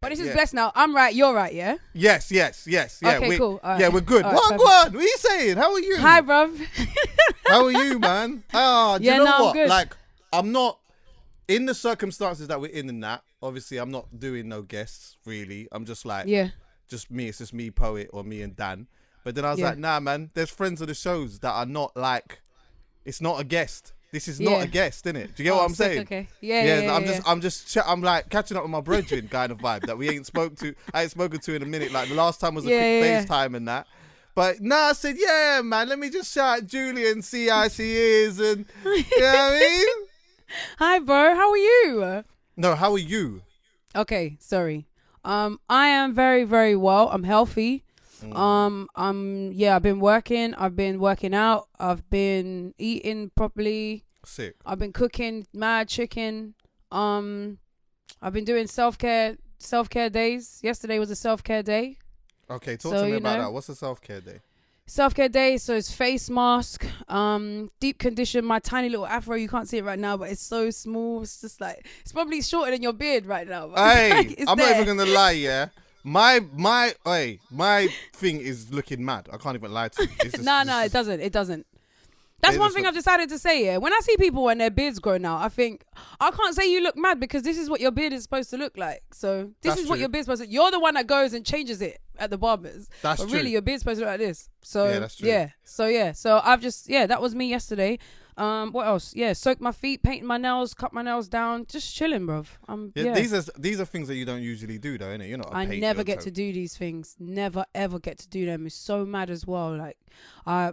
But this is blessed now. I'm right. You're right. Yeah. Yes. Yeah. Okay, cool. All right. Yeah, we're good. All What? right, What are you saying? How are you? Hi, bruv. How are you, man? Do Yeah, you know no, I'm what? good. Like, I'm not in the circumstances that we're in that. Obviously, I'm not doing no guests really. I'm just like, just me. It's just me, Poet, or me and Dan. But then I was like, nah, man. There's friends of the shows that are not like. It's not a guest. This is not a guest, innit? Do you get what I'm saying? Okay. Yeah. I'm like catching up with my brethren kind of vibe that I ain't spoken to in a minute. Like the last time was a quick FaceTime and that. But I said, yeah, man, let me just shout at Julie and see how she is. And you know what I mean? Hi, bro. How are you? No, how are you? Okay, sorry. I am very, very well. I'm healthy. I've been working. I've been working out. I've been eating properly. Sick. I've been cooking mad chicken. I've been doing self-care days. Yesterday was a self-care day. Okay, talk to me about that. What's a self-care day? Self-care day, so it's face mask, deep condition, my tiny little afro. You can't see it right now, but it's so small. It's just like, it's probably shorter than your beard right now. Hey, I'm not even gonna lie, yeah. My thing is looking mad. I can't even lie to you. It's just, no, it doesn't. That's one thing I've decided to say, yeah. When I see people and their beards grow now, I think, I can't say you look mad because this is what your beard is supposed to look like. So this is what your beard's supposed to. You're the one that goes and changes it at the barbers. That's but true. Really, your beard's supposed to look like this. So yeah, that's true. So I've just, that was me yesterday. What else? Yeah, soaked my feet, painted my nails, cut my nails down, just chilling, bruv. These are things that you don't usually do, though, innit? You're not. I never get to do these things. Never ever get to do them. It's so mad as well. Like, I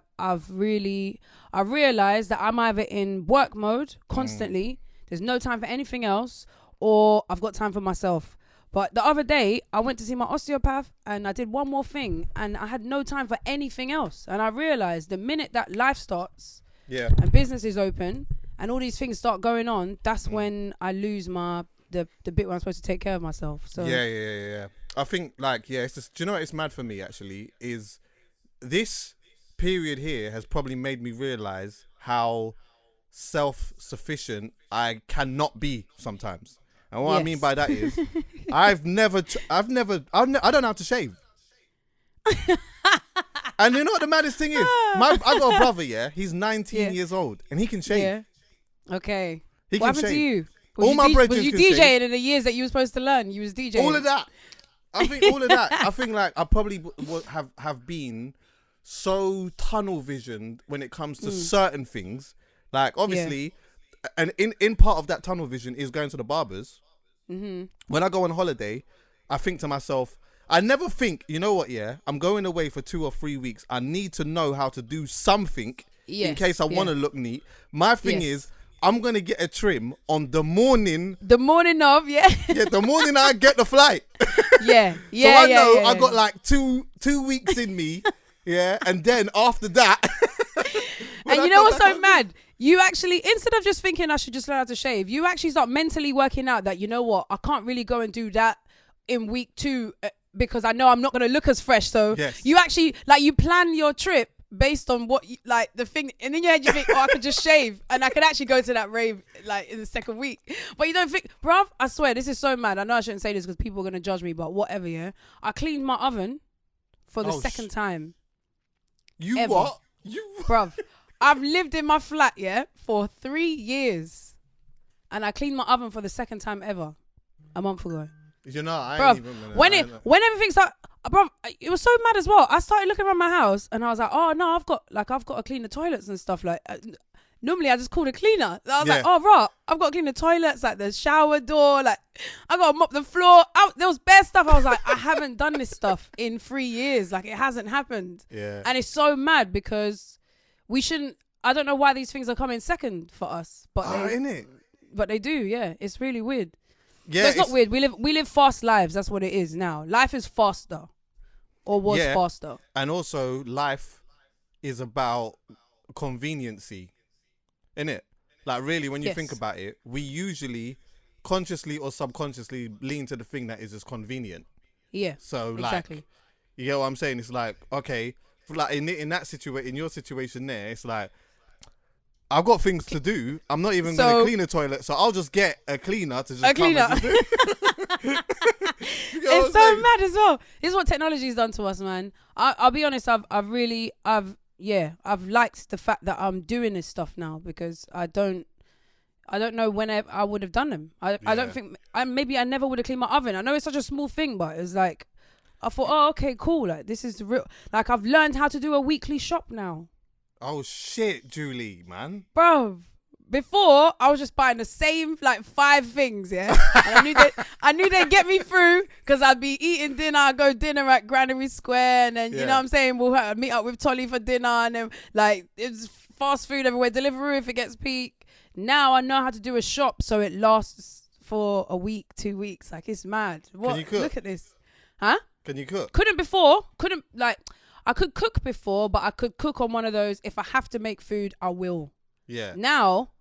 realized that I'm either in work mode constantly. There's no time for anything else, or I've got time for myself. But the other day, I went to see my osteopath and I did one more thing, and I had no time for anything else. And I realized the minute that life starts. Yeah. And business is open and all these things start going on, that's when I lose the bit where I'm supposed to take care of myself. So Yeah. I think it's just, do you know what it's mad for me actually is this period here has probably made me realize how self-sufficient I cannot be sometimes. And what I mean by that is I don't know how to shave. And you know what the maddest thing is? I got a brother, yeah? He's 19 years old and he can shave. Yeah. Okay. He what can happened shave. to you? All my brethren Was you can DJing shave. in the years that you were supposed to learn? You was DJing. All of that. I think all of that. I think like I probably would have been so tunnel visioned when it comes to certain things. Like obviously, and in part of that tunnel vision is going to the barbers. Mm-hmm. When I go on holiday, I think to myself, I never think, you know what, I'm going away for 2 or 3 weeks. I need to know how to do something in case I want to look neat. My thing is, I'm going to get a trim on the morning. The morning of, the morning I get the flight. So I know I got like two weeks in me. Yeah. And then after that. And you know what's so mad? You actually, instead of just thinking I should just learn how to shave, you actually start mentally working out that, you know what, I can't really go and do that in week 2 because I know I'm not going to look as fresh. So you actually, like, you plan your trip based on what, like, the thing, and in your head you think, I could just shave and I could actually go to that rave, like, in the second week. But you don't think, bruv, I swear, this is so mad. I know I shouldn't say this because people are going to judge me, but whatever, I cleaned my oven for the second time. You ever. What? Bruv, I've lived in my flat, for 3 years. And I cleaned my oven for the second time ever a month ago. You know, when everything started, bro, it was so mad as well. I started looking around my house and I was like, oh no, I've got to clean the toilets and stuff. Like, normally I just call the cleaner. I was like, oh right, I've got to clean the toilets, like the shower door, like I got to mop the floor. There was bare stuff. I was like, I haven't done this stuff in 3 years. Like, it hasn't happened. Yeah. And it's so mad because we shouldn't. I don't know why these things are coming second for us, but they do. Yeah, it's really weird. Yeah, but it's not weird. We live fast lives. That's what it is now. Life is faster, or was faster. And also, life is about conveniency, innit? Like, really, when you think about it, we usually, consciously or subconsciously, lean to the thing that is just convenient. Yeah. So, like, you get what I'm saying? It's like, okay, like in that situation, in your situation there, it's like, I've got things to do. I'm not even going to clean the toilet, so I'll just get a cleaner to just come and do. You get so mad as well. This is what technology's done to us, man. I'll be honest. I've liked the fact that I'm doing this stuff now, because I don't know when I would have done them. I don't think maybe I never would have cleaned my oven. I know it's such a small thing, but it's like I thought, oh, okay, cool. Like, this is real. Like, I've learned how to do a weekly shop now. Oh shit, Julie, man. Bro, before I was just buying the same like 5 things, yeah. And I knew they'd get me through, because I'd be eating dinner. I'd go dinner at Granary Square, and then you know what I'm saying, we'll meet up with Tolly for dinner, and then like it's fast food everywhere, Deliveroo if it gets peak. Now I know how to do a shop so it lasts for a week, 2 weeks. Like, it's mad. What? Can you cook? Look at this. Huh? Can you cook? Couldn't before. I could cook before, but I could cook on one of those. If I have to make food, I will. Yeah. Now,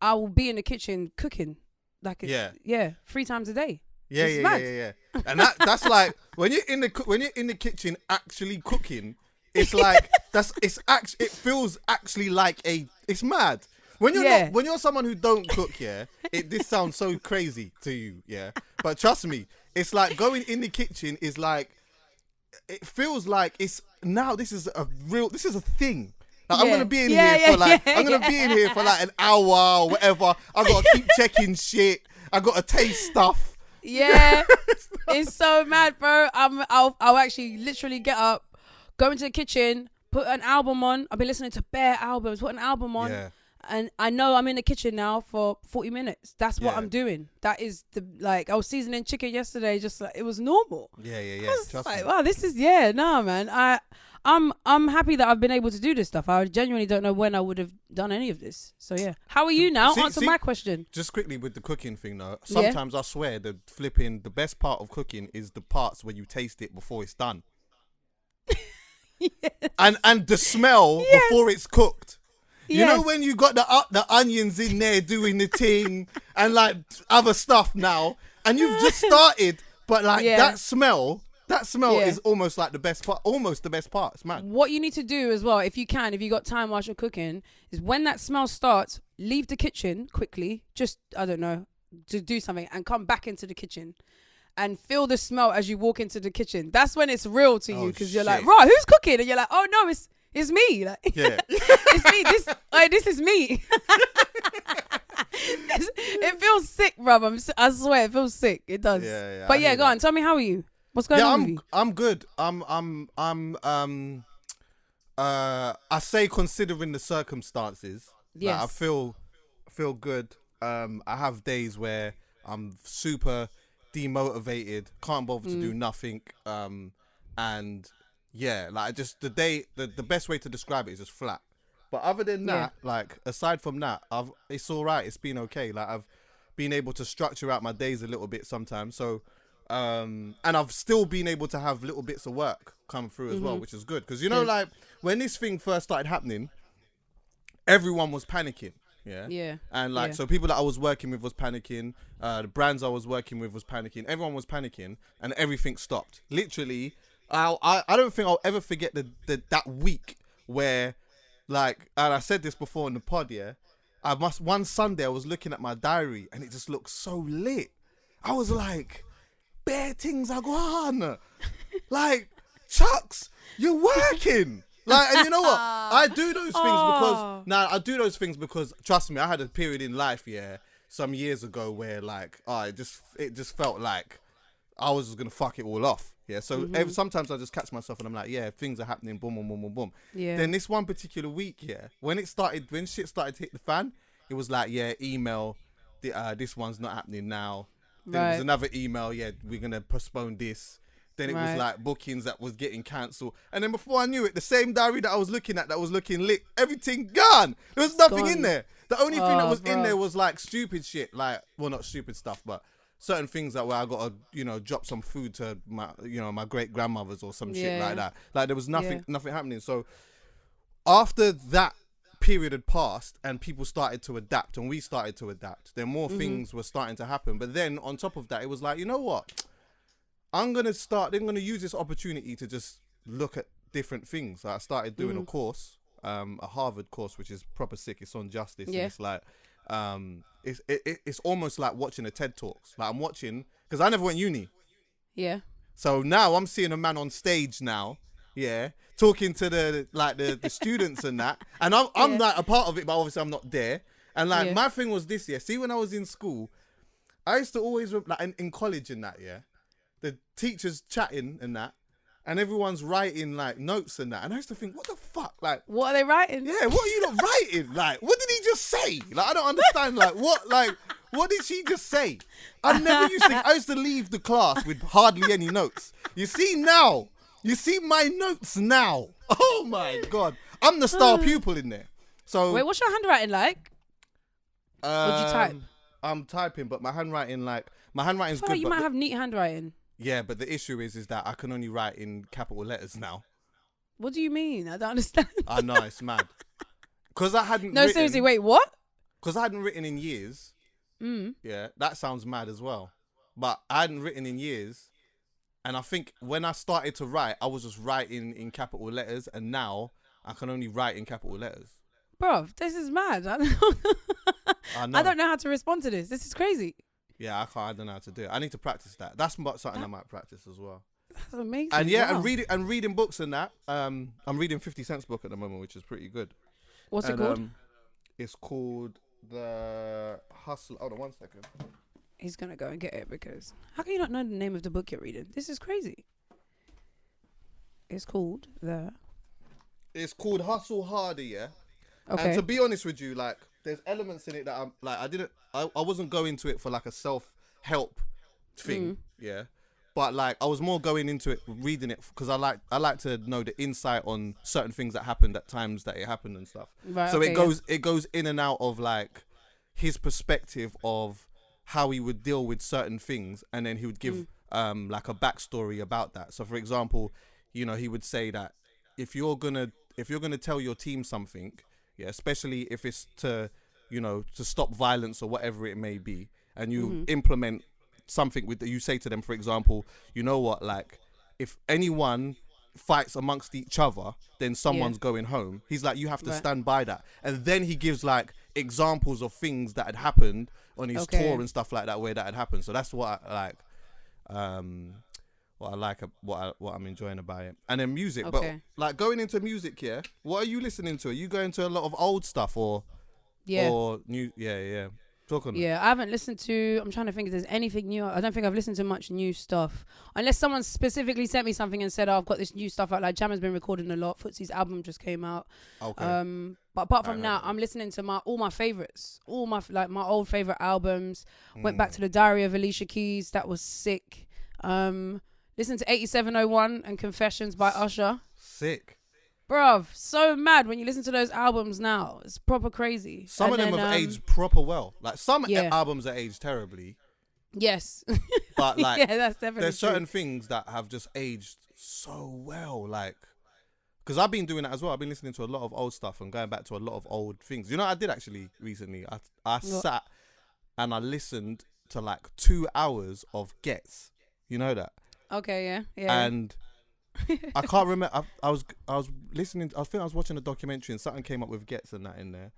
I will be in the kitchen cooking. Like, 3 times a day. Yeah. And that's like when you're in the kitchen actually cooking, it's like it feels actually like it's mad. When you're someone who don't cook, this sounds so crazy to you, but trust me, it's like going in the kitchen is like, it feels like this is a thing. Like, I'm gonna be in here for like an hour or whatever. I gotta keep checking shit. I gotta taste stuff. Yeah, it's so mad, bro. I'll actually literally get up, go into the kitchen, put an album on. I've been listening to bare albums. Put an album on. Yeah. And I know I'm in the kitchen now for 40 minutes. That's what I'm doing. That is I was seasoning chicken yesterday, just like, it was normal. Yeah. I was like, wow, this is, man. I'm happy that I've been able to do this stuff. I genuinely don't know when I would have done any of this. So yeah. How are you now? Answer my question. Just quickly with the cooking thing though. Sometimes I swear the best part of cooking is the parts where you taste it before it's done. Yes. And the smell before it's cooked. Yes. You know when you got the onions in there doing the thing and like other stuff now, and you've just started, but like that smell is almost like the best part. Almost the best part. It's mad. What you need to do as well, if you got time whilst you're cooking, is when that smell starts, leave the kitchen quickly. Just, I don't know, to do something, and come back into the kitchen and feel the smell as you walk into the kitchen. That's when it's real to you, because you're like, right, who's cooking? And you're like, oh no, it's me. Like, it's me. This is me. It feels sick, bruv. I swear, it feels sick. It does. Yeah. But go on. Tell me, how are you? What's going on with you? I'm good. I say, considering the circumstances, like, I feel good. I have days where I'm super demotivated, can't bother to do nothing, and like, just the best way to describe it is just flat. But other than that, like, aside from that, it's all right. It's been okay. Like, I've been able to structure out my days a little bit sometimes. So, and I've still been able to have little bits of work come through as well, which is good. Because, like, when this thing first started happening, everyone was panicking. Yeah. And like, so people that I was working with was panicking. The brands I was working with was panicking. Everyone was panicking, and everything stopped. Literally, I don't think I'll ever forget that week where, like, and I said this before in the pod, one Sunday I was looking at my diary and it just looked so lit. I was like, bare things are going. Like, Chucks, you're working. Like, and you know what? I do those things because trust me, I had a period in life, some years ago where, like, it just felt like I was just gonna fuck it all off. So sometimes I just catch myself and I'm like, things are happening, boom, boom, boom, boom, boom. Then this one particular week, when shit started to hit the fan, it was like, email, this one's not happening now. Then there was another email, we're gonna postpone this. Then it was like bookings that was getting cancelled. And then before I knew it, the same diary that I was looking at that was looking lit, everything gone. There was nothing in there. The only thing that was in there was like stupid shit. Like, well, not stupid stuff, but certain things that where I got to, drop some food to my, my great grandmothers or some shit like that. Like, there was nothing happening. So after that period had passed and people started to adapt and we started to adapt, then more things were starting to happen. But then on top of that, it was like, you know what? I'm going to use this opportunity to just look at different things. Like, I started doing a course, a Harvard course, which is proper sick. It's on justice. And it's like, it's almost like watching a TED Talks. Like, I'm watching, because I never went uni. Yeah. So now I'm seeing a man on stage now, yeah, talking to the students and that, and I'm like a part of it, but obviously I'm not there. And like my thing was this, yeah. See, when I was in school, I used to always like in college and that, yeah, the teachers chatting and that, and everyone's writing like notes and that, and I used to think, what the fuck, like, what are they writing? Yeah, what are you not writing? Like, what did he just say? Like, I don't understand. What did she just say? I used to leave the class with hardly any notes. You see my notes now. Oh my God, I'm the star pupil in there. So wait, what's your handwriting like? What'd you type? I'm typing, but my handwriting's good. Like you might have neat handwriting. Yeah, but the issue is that I can only write in capital letters now. What do you mean? I don't understand. I know, it's mad. Because I hadn't No, seriously, wait, what? Because I hadn't written in years. Yeah, that sounds mad as well. But I hadn't written in years. And I think when I started to write, I was just writing in capital letters. And now I can only write in capital letters. Bro, this is mad. I don't know how to respond to this. This is crazy. Yeah, I don't know how to do it. I need to practice that. That's something I might practice as well. That's amazing. And yeah, wow. and reading books and that. I'm reading 50 Cent's book at the moment, which is pretty good. What's it called? It's called The Hustle. Hold on 1 second. He's gonna go and get it because how can you not know the name of the book you're reading? This is crazy. It's called Hustle Harder, yeah. Okay. And to be honest with you, like, there's elements in it that I'm like, I wasn't going to it for like a self-help thing, yeah. But like, I was more going into it, reading it, because I like to know the insight on certain things that happened at times that it happened and stuff. Right, so okay, it goes in and out of like his perspective of how he would deal with certain things, and then he would give like a backstory about that. So for example, you know, he would say that if you're gonna tell your team something, yeah, especially if it's to stop violence or whatever it may be, and you implement something you say to them, for example, you know what, like, if anyone fights amongst each other, then someone's going home. He's like, you have to stand by that. And then he gives like examples of things that had happened on his tour and stuff like that, where that had happened. So that's what I like. What I'm enjoying about it. And then music, but like going into music, yeah. What are you listening to? Are you going to a lot of old stuff or new? Yeah. Talk on that. Yeah, I haven't listened to. I'm trying to think if there's anything new. I don't think I've listened to much new stuff, unless someone specifically sent me something and said, "Oh, I've got this new stuff out." Like Jam has been recording a lot. Footsie's album just came out. Okay. But apart from that, I'm listening to all my favorites, all my old favorite albums. Went back to the Diary of Alicia Keys. That was sick. Listened to 8701 and Confessions by Usher. Sick. Bruv, so mad when you listen to those albums now. It's proper crazy. Some of them have aged proper well. Like some albums are aged terribly. Yes. But like, yeah, that's definitely there's certain things that have just aged so well. Like, because I've been doing that as well. I've been listening to a lot of old stuff and going back to a lot of old things. You know what I did actually recently? I sat and I listened to like 2 hours of Gets. You know that? Okay, yeah. And I can't remember. I was listening. I think I was watching a documentary and something came up with Gets and that in there,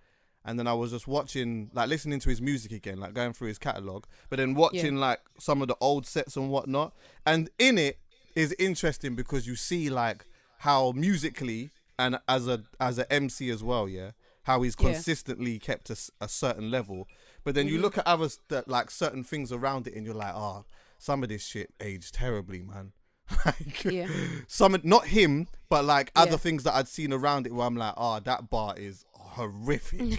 and then I was just watching, like, listening to his music again, like going through his catalogue, but then watching like some of the old sets and whatnot. And in it is interesting because you see like how musically and as a MC as well, yeah, how he's consistently kept a certain level. But then you look at others that like certain things around it, and you're like, oh, some of this shit aged terribly, man. Like, some, not him, but like other things that I'd seen around it where I'm like, oh, that bar is horrific.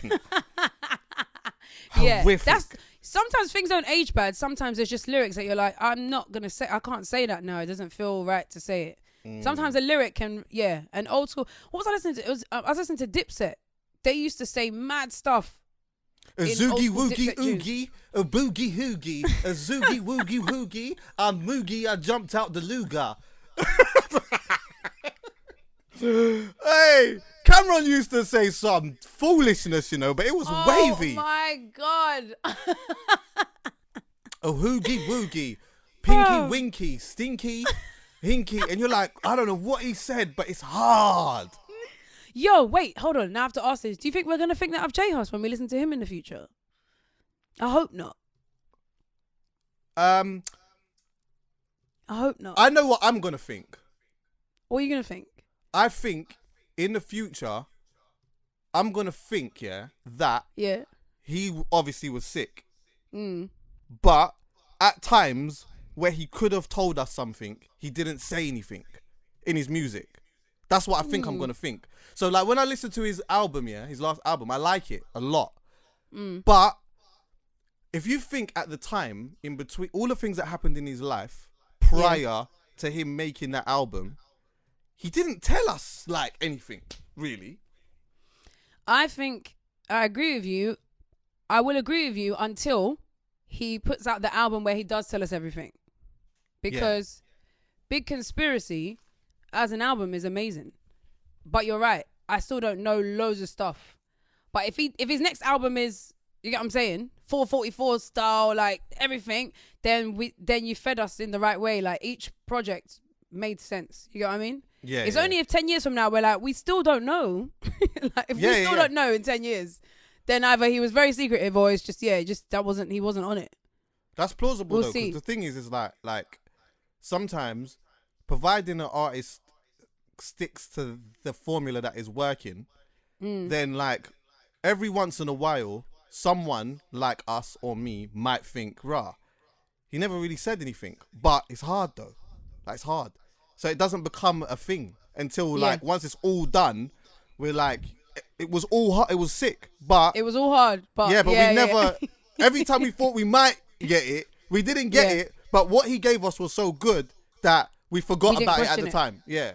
Horrific. That's sometimes things don't age bad. Sometimes there's just lyrics that you're like, I can't say that now. It doesn't feel right to say it. Sometimes a lyric can, and old school. What was I listening to? I was listening to Dipset. They used to say mad stuff. A zoogie woogie oogie, a boogie hoogie, a zoogie woogie woogie, I'm moogie, I jumped out the luga. Hey, Cameron used to say some foolishness, you know, but it was wavy. Oh my God. A hoogie woogie, pinky winky, stinky, hinky, and you're like, I don't know what he said, but it's hard. Yo, wait, hold on. Now I have to ask this. Do you think we're going to think that of JHus when we listen to him in the future? I hope not. I hope not. I know what I'm gonna think. What are you gonna think? I think in the future, I'm gonna think, that he obviously was sick. But at times where he could have told us something, he didn't say anything in his music. That's what I think I'm gonna think. So like when I listen to his album, his last album, I like it a lot. But if you think at the time, in between all the things that happened in his life prior to him making that album, he didn't tell us like anything, really. I think I agree with you. I will agree with you until he puts out the album where he does tell us everything. Because Big Conspiracy as an album is amazing. But you're right. I still don't know loads of stuff. But if his next album is, you get what I'm saying, 444 style, like everything, then you fed us in the right way. Like each project made sense. You get what I mean? Yeah. It's only if 10 years from now we're like, we still don't know. Like if we still don't know in 10 years, then either he was very secretive or it's just he wasn't on it. That's plausible though. Because the thing is like sometimes providing an artist sticks to the formula that is working, then like every once in a while, someone like us or me might think, rah, he never really said anything. But it's hard though. Like it's hard. So it doesn't become a thing until like once it's all done, we're like, it was all hard. It was sick, but it was all hard. But we never. Every time we thought we might get it, we didn't get it. But what he gave us was so good that we forgot about it at the time. Yeah,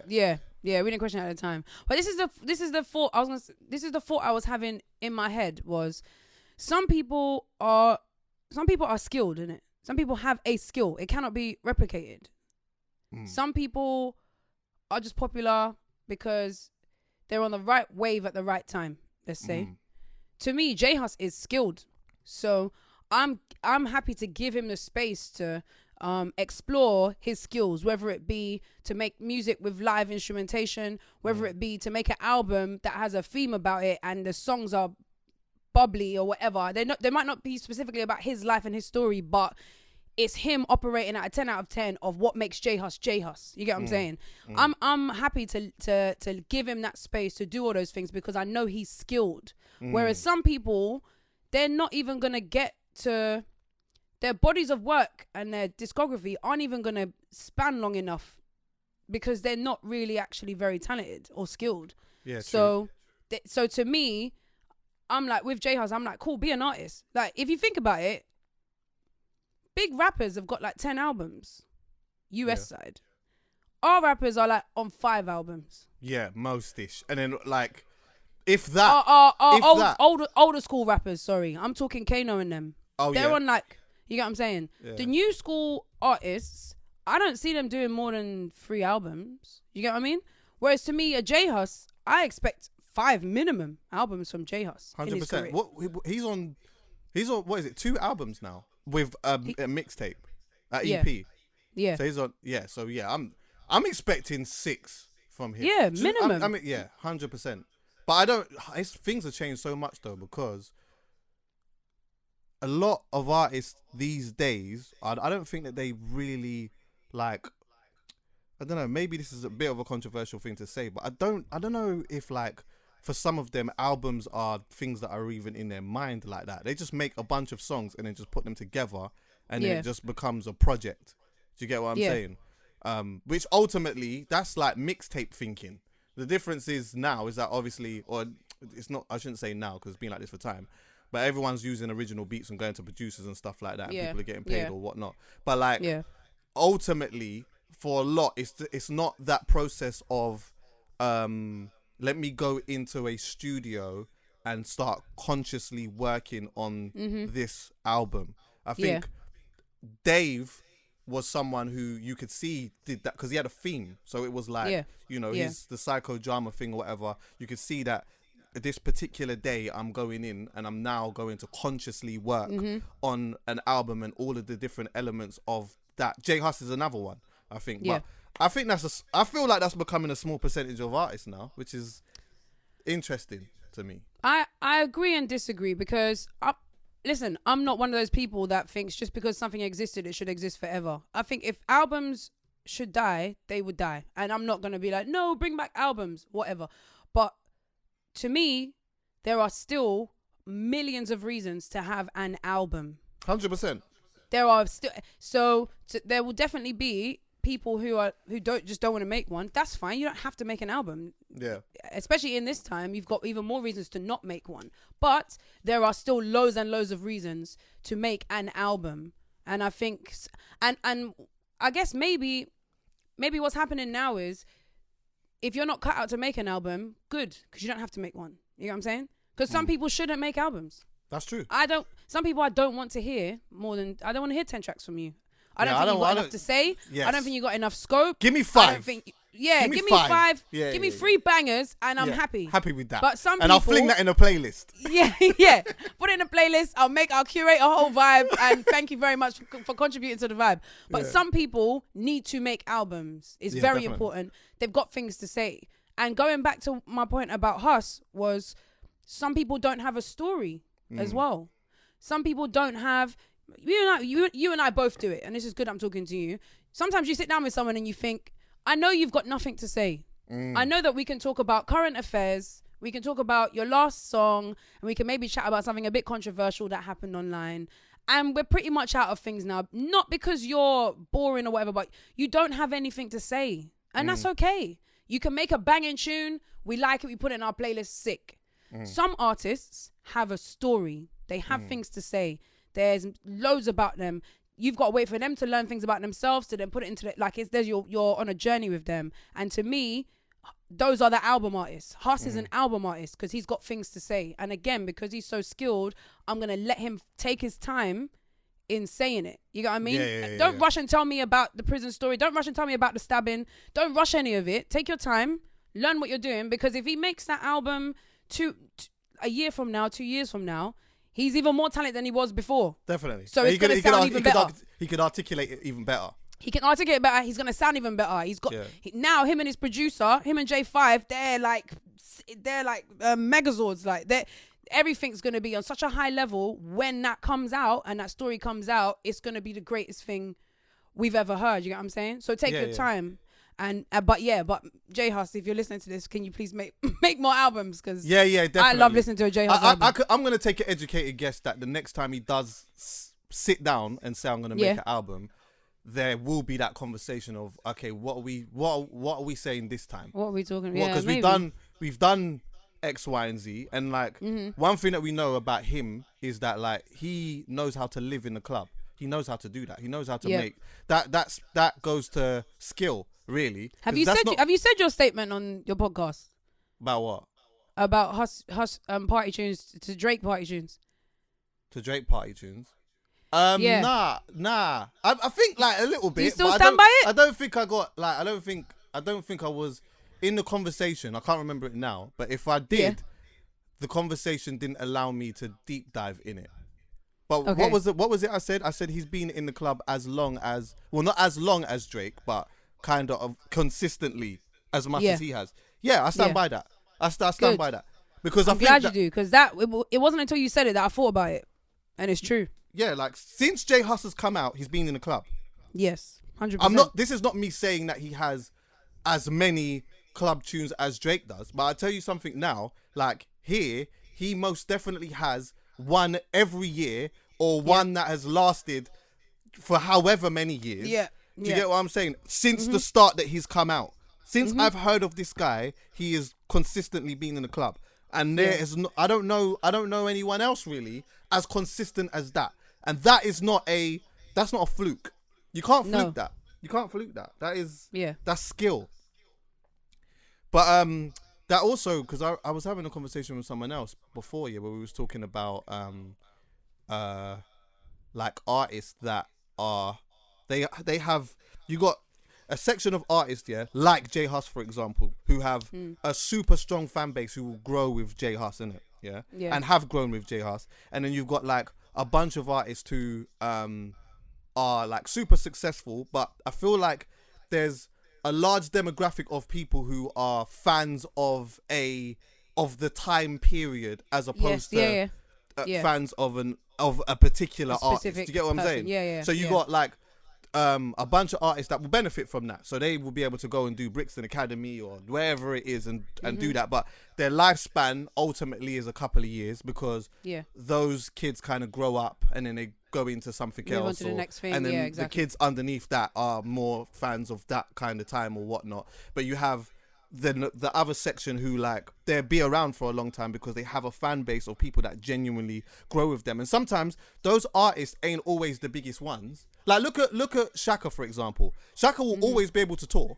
we didn't question it at the time. But this is the thought I was having in my head was some people are skilled in it. Some people have a skill. It cannot be replicated. Some people are just popular because they're on the right wave at the right time, let's say. To me, JHus is skilled. So I'm happy to give him the space to explore his skills, whether it be to make music with live instrumentation, whether it be to make an album that has a theme about it and the songs are bubbly or whatever. They might not be specifically about his life and his story, but it's him operating at a 10 out of 10 of what makes JHus. You get what I'm saying? I'm happy to give him that space to do all those things because I know he's skilled. Whereas some people, they're not even going to get to their bodies of work and their discography aren't even going to span long enough because they're not really actually very talented or skilled. Yeah. So to me, I'm like, with JHus, I'm like, cool, be an artist. Like, if you think about it, big rappers have got like 10 albums, US side. Our rappers are like on 5 albums. Yeah, most-ish. And then like, if that. Older school rappers, sorry. I'm talking Kano and them. Oh, they're on like, you get what I'm saying? Yeah. The new school artists, I don't see them doing more than 3 albums. You get what I mean? Whereas to me, a JHus, I expect 5 minimum albums from JHus. 100%. What he's on, what is it, 2 albums now? With a mixtape, EP. Yeah. So he's on. Yeah. So yeah, I'm expecting 6 from him. Yeah, minimum. I mean, 100%. But I don't. Things have changed so much though because a lot of artists these days, I don't think that they really like. I don't know. Maybe this is a bit of a controversial thing to say, but I don't know if like. For some of them, albums are things that are even in their mind like that. They just make a bunch of songs and then just put them together and then it just becomes a project. Do you get what I'm saying? Which ultimately, that's like mixtape thinking. The difference is now is that obviously, or it's not, I shouldn't say now because it's been like this for time, but everyone's using original beats and going to producers and stuff like that. And people are getting paid or whatnot. But like, ultimately, for a lot, it's not that process of... let me go into a studio and start consciously working on this album. I think Dave was someone who you could see did that because he had a theme. So it was like, his the psychodrama thing or whatever. You could see that this particular day I'm going in and I'm now going to consciously work on an album and all of the different elements of that. JHus is another one, I think. Yeah. But I think I feel like that's becoming a small percentage of artists now, which is interesting to me. I agree and disagree because, I'm not one of those people that thinks just because something existed, it should exist forever. I think if albums should die, they would die. And I'm not going to be like, no, bring back albums, whatever. But to me, there are still millions of reasons to have an album. 100%. There are still, there will definitely be people who don't want to make one. That's fine. You don't have to make an album. Yeah. Especially in this time, you've got even more reasons to not make one. But there are still loads and loads of reasons to make an album. And I think, and I guess maybe what's happening now is, if you're not cut out to make an album, good, because you don't have to make one. You know what I'm saying? Because some people shouldn't make albums. That's true. Some people I don't want to hear I don't want to hear 10 tracks from you. I don't think you got enough to say. Yes. I don't think you got enough scope. Give me 5. I don't think, give me 5. Yeah, give me 3 bangers and I'm happy. Happy with that. But some and I'll fling that in a playlist. Yeah. Put it in a playlist. I'll curate a whole vibe, and thank you very much for contributing to the vibe. But some people need to make albums. It's very definitely important. They've got things to say. And going back to my point about JHus was, some people don't have a story as well. Some people don't have. You and I both do it, and this is good I'm talking to you. Sometimes you sit down with someone and you think, I know you've got nothing to say. I know that we can talk about current affairs, we can talk about your last song, and we can maybe chat about something a bit controversial that happened online. And we're pretty much out of things now. Not because you're boring or whatever, but you don't have anything to say. And that's okay. You can make a banging tune. We like it. We put it in our playlist. Sick. Some artists have a story. They have things to say. There's loads about them. You've got to wait for them to learn things about themselves to then put it into you're on a journey with them. And to me, those are the album artists. JHus is an album artist because he's got things to say. And again, because he's so skilled, I'm going to let him take his time in saying it. You know what I mean? Don't rush and tell me about the prison story. Don't rush and tell me about the stabbing. Don't rush any of it. Take your time. Learn what you're doing. Because if he makes that album a year from now, 2 years from now, he's even more talented than he was before. Definitely. So it's going to sound even better. He could articulate it even better. He can articulate it better. He's going to sound even better. He's got now him and his producer, him and J5, they're like megazords. Like everything's going to be on such a high level. When that comes out and that story comes out, it's going to be the greatest thing we've ever heard. You get what I'm saying? So take your time. And but JHus, if you're listening to this, can you please make more albums? Because definitely. I love listening to a JHus album. I'm gonna take an educated guess that the next time he does sit down and say I'm gonna make an album, there will be that conversation of, okay, what are we saying this time? What are we talking about? Because we've done X, Y, and Z, and like one thing that we know about him is that like he knows how to live in the club. He knows how to do that. He knows how to make that. That goes to skill. Really? Have you said your statement on your podcast? About what? About JHus party tunes to Drake party tunes. To Drake party tunes? Nah. I think like a little bit. Do you still stand by it? I don't think I got like. I don't think I was in the conversation. I can't remember it now. But if I did, the conversation didn't allow me to deep dive in it. But what was it? I said he's been in the club as long as, well, not as long as Drake, but kind of consistently as much as he has. I stand by that. I stand by that, because I'm glad you do, because it wasn't until you said it that I thought about it, and it's true. Yeah, like since JHus has come out, he's been in the club. Yes, 100%. This is not me saying that he has as many club tunes as Drake does, but I'll tell you something now. Like he most definitely has one every year, or one that has lasted for however many years. Do you get what I'm saying? Since the start that he's come out. Since I've heard of this guy, he has consistently been in the club. And there is I don't know anyone else really as consistent as that. And that's not a fluke. You can't fluke that. You can't fluke that. That is that's skill. But that also, because I was having a conversation with someone else before, where we was talking about like artists that are they have, you got a section of artists like JHus, for example, who have a super strong fan base who will grow with JHus, innit? And have grown with JHus. And then you've got like a bunch of artists who are like super successful, but I feel like there's a large demographic of people who are fans of the time period as opposed to fans of a particular artist. Do you get what I'm saying? Yeah. So you got like a bunch of artists that will benefit from that. So they will be able to go and do Brixton Academy or wherever it is and do that. But their lifespan ultimately is a couple of years because those kids kind of grow up and then they go into something Move else. on to the next thing. And then exactly. the kids underneath that are more fans of that kind of time or whatnot. But you have the other section who like they'll be around for a long time because they have a fan base of people that genuinely grow with them. And sometimes those artists ain't always the biggest ones. Like look at Shaka, for example. Shaka will always be able to tour.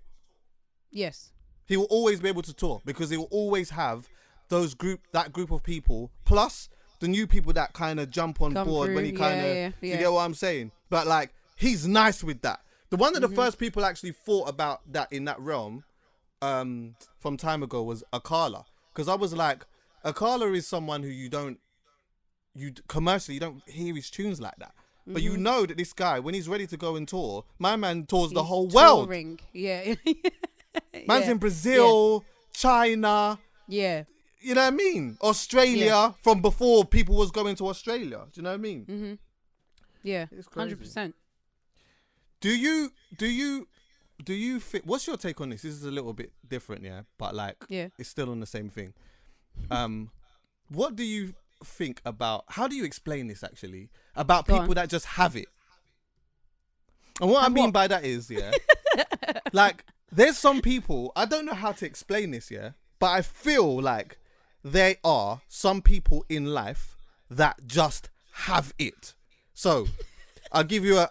Yes. He will always be able to tour because he will always have that group of people plus the new people that kind of jump on board when he kind of you get what I'm saying. But like he's nice with that. The one of the first people actually thought about that in that realm from time ago was Akala, because I was like, Akala is someone who you commercially you don't hear his tunes like that, but you know that this guy, when he's ready to go and tour, my man tours the whole world. Man's in Brazil, China, you know what I mean, Australia, from before people was going to Australia. Do you know what I mean? It's 100%. Do you think, what's your take on this? This is a little bit different, but like, it's still on the same thing. What do you think about, how do you explain this actually, about people that just have it? And what I mean by that is, like, there's some people, I don't know how to explain this, but I feel like there are some people in life that just have it. So, I'll give you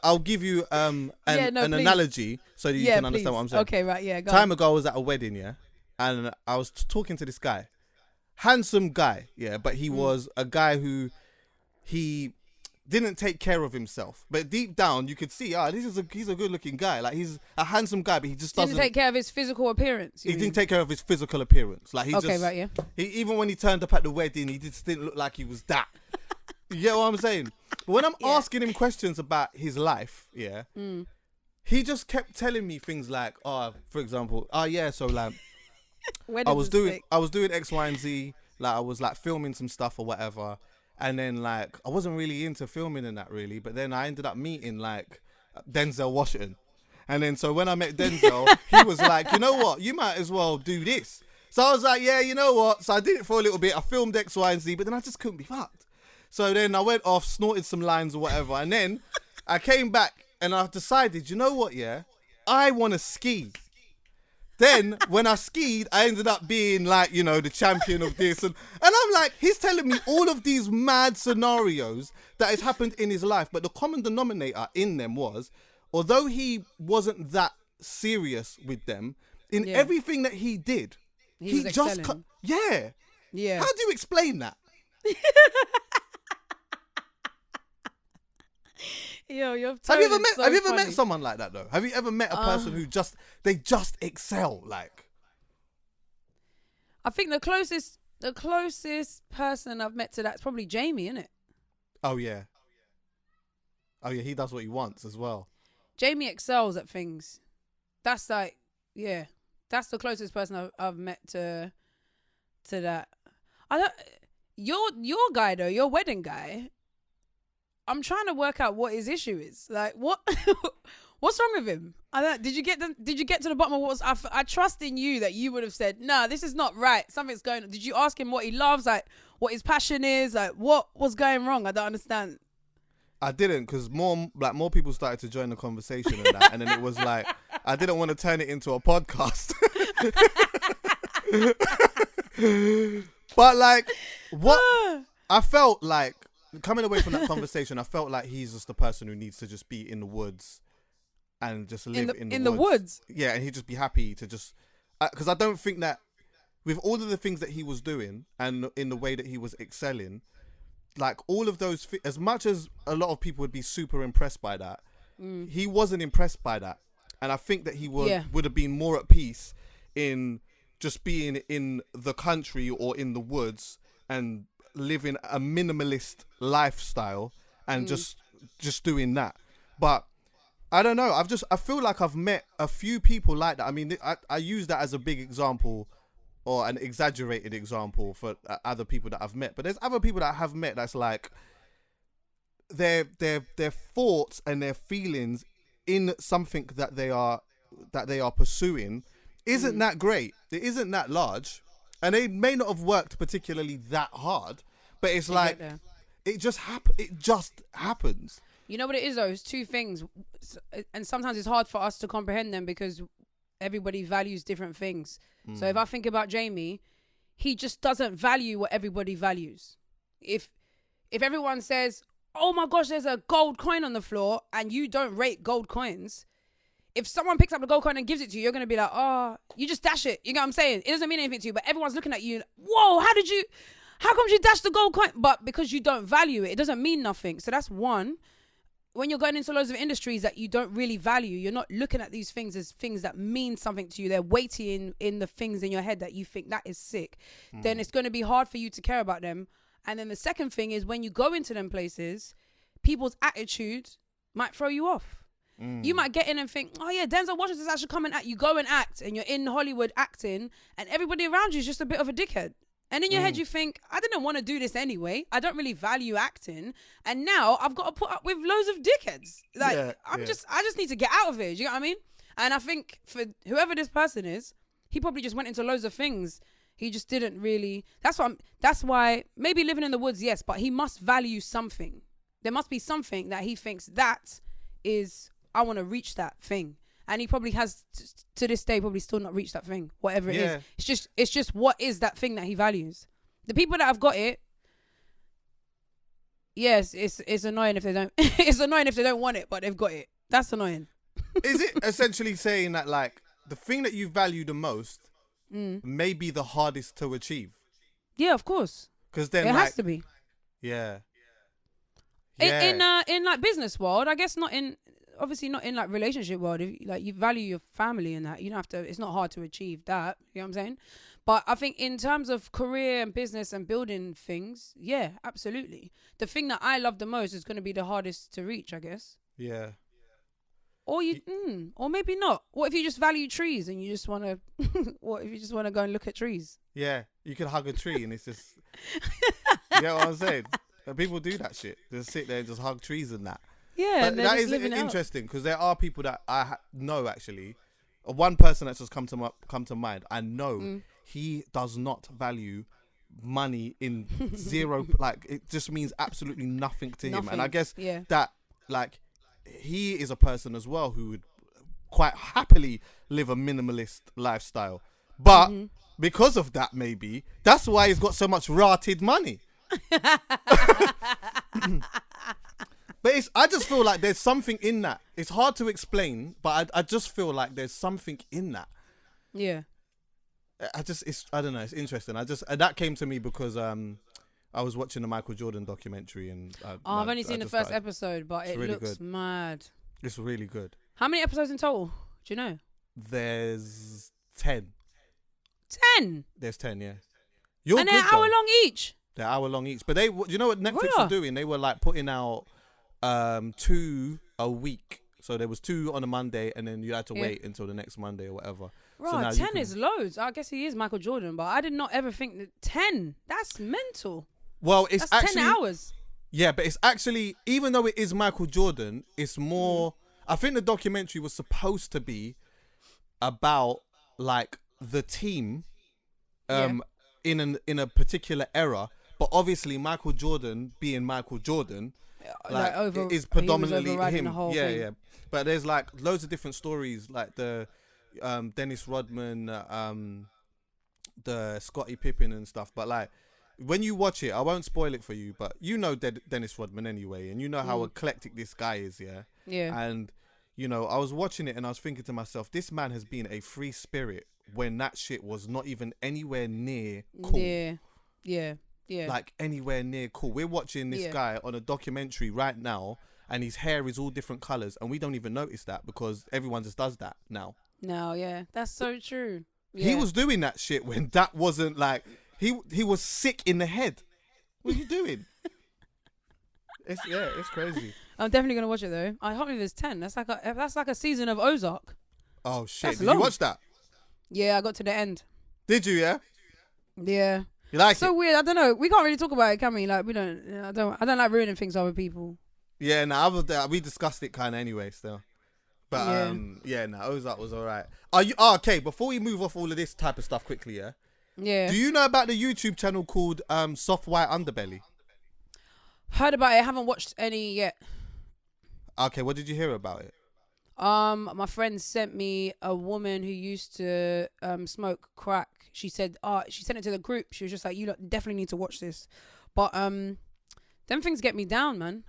an analogy so that you can understand what I'm saying. Okay, right, go Time ago, I was at a wedding, and I was talking to this guy, handsome guy, but he was a guy who he didn't take care of himself, but deep down you could see, he's a good looking guy, like he's a handsome guy, but he just doesn't take care of his physical appearance. He didn't take care of his physical appearance, like he even when he turned up at the wedding, he just didn't look like he was that. You get what I'm saying? But when I'm asking him questions about his life, he just kept telling me things like, for example, so like, I was doing X, Y, and Z, like I was like filming some stuff or whatever, and then like I wasn't really into filming and that really, but then I ended up meeting like Denzel Washington, and then so when I met Denzel, he was like, you know what, you might as well do this. So I was like, yeah, you know what? So I did it for a little bit. I filmed X, Y, and Z, but then I just couldn't be fucked. So then I went off, snorted some lines or whatever, and then I came back and I decided, you know what, I want to ski. Then when I skied, I ended up being like, the champion of this. And I'm like, he's telling me all of these mad scenarios that has happened in his life. But the common denominator in them was, although he wasn't that serious with them, in everything that he did, he just, How do you explain that? Yo, have you ever met someone like that though? Have you ever met a person who just excel like? I think the closest person I've met to that's probably Jamie, isn't it? Oh yeah, he does what he wants as well. Jamie excels at things. That's like, that's the closest person I've met to that. Your guy though, your wedding guy, I'm trying to work out what his issue is. Like, what's wrong with him? Did you get to the bottom of what was? I trust in you that you would have said, nah, this is not right. Something's going on. Did you ask him what he loves? Like, what his passion is? Like, what was going wrong? I don't understand. I didn't, because more people started to join the conversation and that, and then it was like, I didn't want to turn it into a podcast. But like, what I felt like, coming away from that conversation, I felt like he's just the person who needs to just be in the woods and just live in the woods. Yeah, and he'd just be happy to just... Because I don't think that with all of the things that he was doing and in the way that he was excelling, like all of those... As much as a lot of people would be super impressed by that, he wasn't impressed by that. And I think that he would have been more at peace in just being in the country or in the woods and living a minimalist lifestyle and just doing that. But I don't know, I feel like I've met a few people like that. I mean, I use that as a big example or an exaggerated example for other people that I've met, but there's other people that I have met that's like their thoughts and their feelings in something that they are pursuing isn't that great. It isn't that large, and they may not have worked particularly that hard, but it's like it just happens. You know what it is though? It's two things, and sometimes it's hard for us to comprehend them because everybody values different things. So if I think about Jamie, he just doesn't value what everybody values. If everyone says, "Oh my gosh, there's a gold coin on the floor," and you don't rate gold coins, if someone picks up the gold coin and gives it to you, you're gonna be like, "Oh, you just dash it." You know what I'm saying? It doesn't mean anything to you, but everyone's looking at you. Whoa, how come you dash the gold coin? But because you don't value it, it doesn't mean nothing. So that's one. When you're going into loads of industries that you don't really value, you're not looking at these things as things that mean something to you. They're weighty in the things in your head that you think that is sick. Then it's going to be hard for you to care about them. And then the second thing is when you go into them places, people's attitude might throw you off. You might get in and think, oh yeah, Denzel Washington's actually coming at you. Go and act, and you're in Hollywood acting, and everybody around you is just a bit of a dickhead. And in your head, you think, I didn't want to do this anyway. I don't really value acting. And now I've got to put up with loads of dickheads. Like, I just need to get out of here. Do you know what I mean? And I think for whoever this person is, he probably just went into loads of things. He just didn't really. That's why maybe living in the woods, yes, but he must value something. There must be something that he thinks that is, I want to reach that thing. And he probably has, to this day, probably still not reached that thing, whatever it is. It's just what is that thing that he values. The people that have got it, yes, it's annoying if they don't. It's annoying if they don't want it, but they've got it. That's annoying. Is it essentially saying that like the thing that you value the most may be the hardest to achieve? Yeah, of course. Because then it has to be. Yeah. In like business world, I guess obviously not in like relationship world. If like you value your family and that, you don't have to. It's not hard to achieve that. You know what I'm saying? But I think in terms of career and business and building things, yeah, absolutely. The thing that I love the most is going to be the hardest to reach, I guess. Yeah. Or or maybe not. What if you just value trees and you just want to? What if you just want to go and look at trees? Yeah, you can hug a tree and it's just. You know what I'm saying? And people do that shit. They sit there and just hug trees and that. Yeah, but that is interesting because there are people that I know actually. One person that's just come to mind. I know he does not value money in zero. Like it just means absolutely nothing to him. And I guess that like he is a person as well who would quite happily live a minimalist lifestyle. But because of that, maybe that's why he's got so much rotted money. But I just feel like there's something in that. It's hard to explain, but I just feel like there's something in that. Yeah. I don't know. It's interesting. And that came to me because I was watching the Michael Jordan documentary and I've only seen the first episode, but it really looks mad. It's really good. How many episodes in total? Do you know? There's 10. 10? There's 10, yeah. And they're hour long each. They're hour long each. But you know what Netflix were doing? They were like putting out 2 a week. So there was 2 on a Monday and then you had to wait until the next Monday or whatever. Right, so 10 is loads. I guess he is Michael Jordan, but I did not ever think that 10. That's mental. Well, that's actually 10 hours. Yeah, but it's actually, even though it is Michael Jordan, it's more. I think the documentary was supposed to be about like the team, in a particular era. But obviously, Michael Jordan being Michael Jordan, is predominantly him. Yeah. But there's like loads of different stories, like the Dennis Rodman, the Scottie Pippen and stuff. But like when you watch it, I won't spoil it for you, but you know Dennis Rodman anyway, and you know how eclectic this guy is, yeah. And you know, I was watching it and I was thinking to myself, this man has been a free spirit when that shit was not even anywhere near cool. Yeah. Like anywhere near cool. We're watching this guy on a documentary right now, and his hair is all different colors, and we don't even notice that because everyone just does that now. No, yeah, that's so true. He was doing that shit when that wasn't like he was sick in the head. What are you doing? It's crazy. I'm definitely gonna watch it though. I can't believe it's 10. That's like a season of Ozark. Oh shit! Did you watch that? Yeah, I got to the end. Did you? Yeah. Yeah. You like it? So weird. I don't know. We can't really talk about it, can we? Like we don't. I don't like ruining things for other people. Yeah, we discussed it kind of anyway. Still, But no, Ozark was alright. Are you okay? Before we move off all of this type of stuff quickly, yeah. Yeah. Do you know about the YouTube channel called Soft White Underbelly? Heard about it. I haven't watched any yet. Okay, what did you hear about it? My friend sent me a woman who used to smoke crack. She said, she sent it to the group. She was just like, you definitely need to watch this. But them things get me down, man.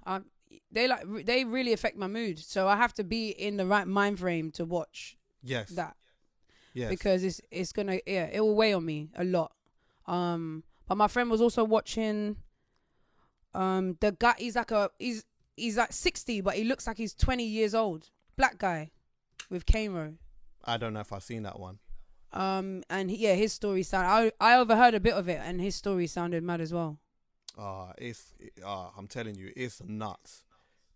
They really affect my mood. So I have to be in the right mind frame to watch that. Yes. Because it's gonna it will weigh on me a lot. But my friend was also watching the guy. He's like 60, but he looks like he's 20 years old. Black guy with Kano. I don't know if I've seen that one. And his story sounded. I overheard a bit of it, and his story sounded mad as well. I'm telling you, it's nuts.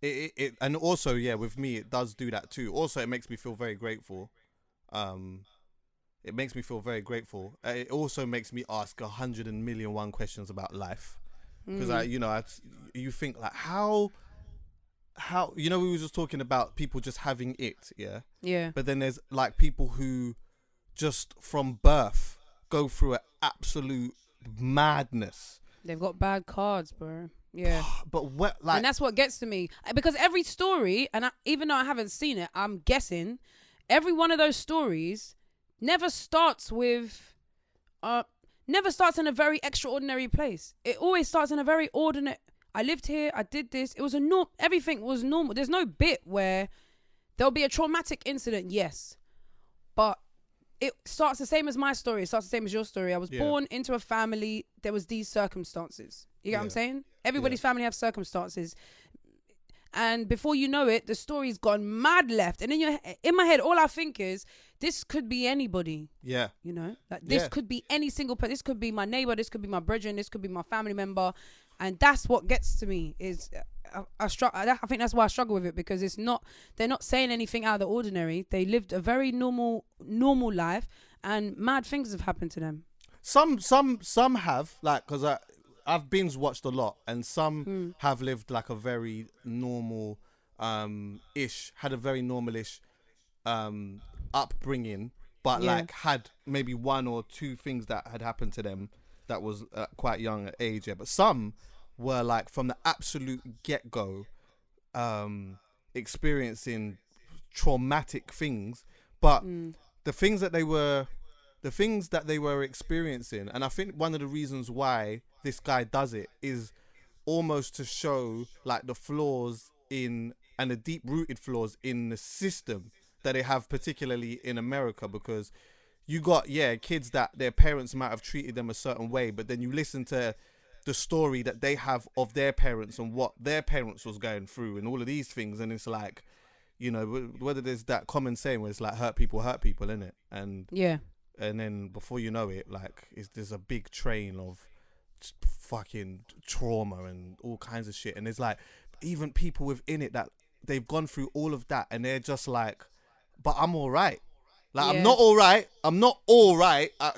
It and also with me it does do that too. Also, it makes me feel very grateful. It makes me feel very grateful. It also makes me ask 100,000,001 questions about life, because you think like how we were just talking about people just having it, but then there's like people who just from birth go through an absolute madness. They've got bad cards, bro. Yeah. But what, like, and that's what gets to me, because every story, and even though I haven't seen it, I'm guessing every one of those stories never starts in a very extraordinary place. It always starts in a very ordinary. I lived here. I did this. It was everything was normal. There's no bit where there'll be a traumatic incident. Yes, but it starts the same as my story. It starts the same as your story. I was born into a family. There was these circumstances. You get what I'm saying? Everybody's family have circumstances. And before you know it, the story's gone mad left. And in my head, all I think is, this could be anybody. Yeah. You know? Like, this could be any single person. This could be my neighbor. This could be my brethren. This could be my family member. And that's what gets to me, is I think that's why I struggle with it, because they're not saying anything out of the ordinary. They lived a very normal life, and mad things have happened to them. Some have, like, because I've binge watched a lot, and some have lived like a very normal had a very normal-ish upbringing, but like had maybe one or two things that had happened to them that was quite young at age. But some were like from the absolute get-go experiencing traumatic things, but the things that they were experiencing, and I think one of the reasons why this guy does it is almost to show like the flaws and the deep-rooted flaws in the system that they have, particularly in America, because you got kids that their parents might have treated them a certain way, but then you listen to the story that they have of their parents and what their parents was going through and all of these things, and it's like, you know, whether there's that common saying where it's like hurt people, innit? And and then before you know it, like, there's a big train of fucking trauma and all kinds of shit, and there's like even people within it that they've gone through all of that, and they're just like, but I'm all right. Like, I'm not all right.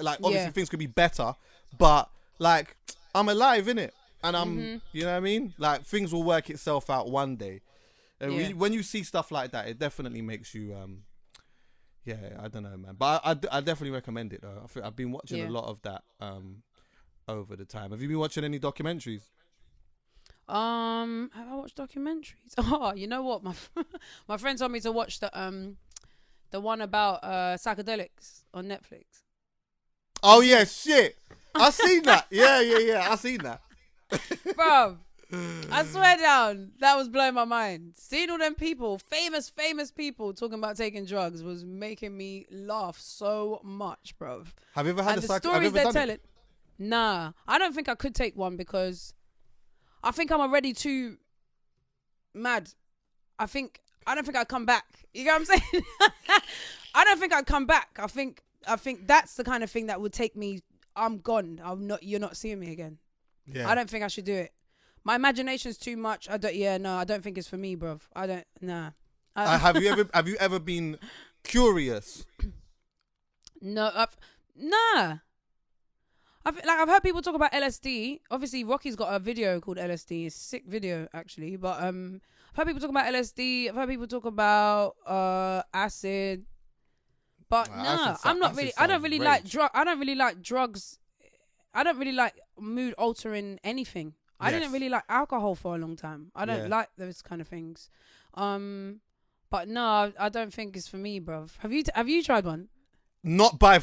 Like, obviously things could be better, but like, I'm alive, innit? And I'm, you know what I mean? Like, things will work itself out one day. And when you see stuff like that, it definitely makes you, I don't know, man. But I definitely recommend it, though. I've been watching a lot of that over the time. Have you been watching any documentaries? Have I watched documentaries? Oh, you know what? My friend told me to watch the one about psychedelics on Netflix. Oh yeah, shit. I seen that. Yeah. I seen that. Bro, I swear down, that was blowing my mind. Seeing all them people, famous people talking about taking drugs was making me laugh so much, bro. Have you ever had the stories they're telling? Nah, I don't think I could take one, because I think I'm already too mad. I don't think I'd come back. You know what I'm saying? I don't think I'd come back. I think that's the kind of thing that would take me. I'm gone. You're not seeing me again. Yeah. I don't think I should do it. My imagination's too much. I don't think it's for me, bruv. Have you ever been curious? No. Nah. I've heard people talk about LSD. Obviously, Rocky's got a video called LSD. It's a sick video actually. But I've heard people talk about LSD. I've heard people talk about acid. But no, I'm not really. I don't really like drug. I don't really like drugs. I don't really like mood altering anything. I didn't really like alcohol for a long time. I don't like those kind of things. But no, I don't think it's for me, bruv. Have you tried one? Not by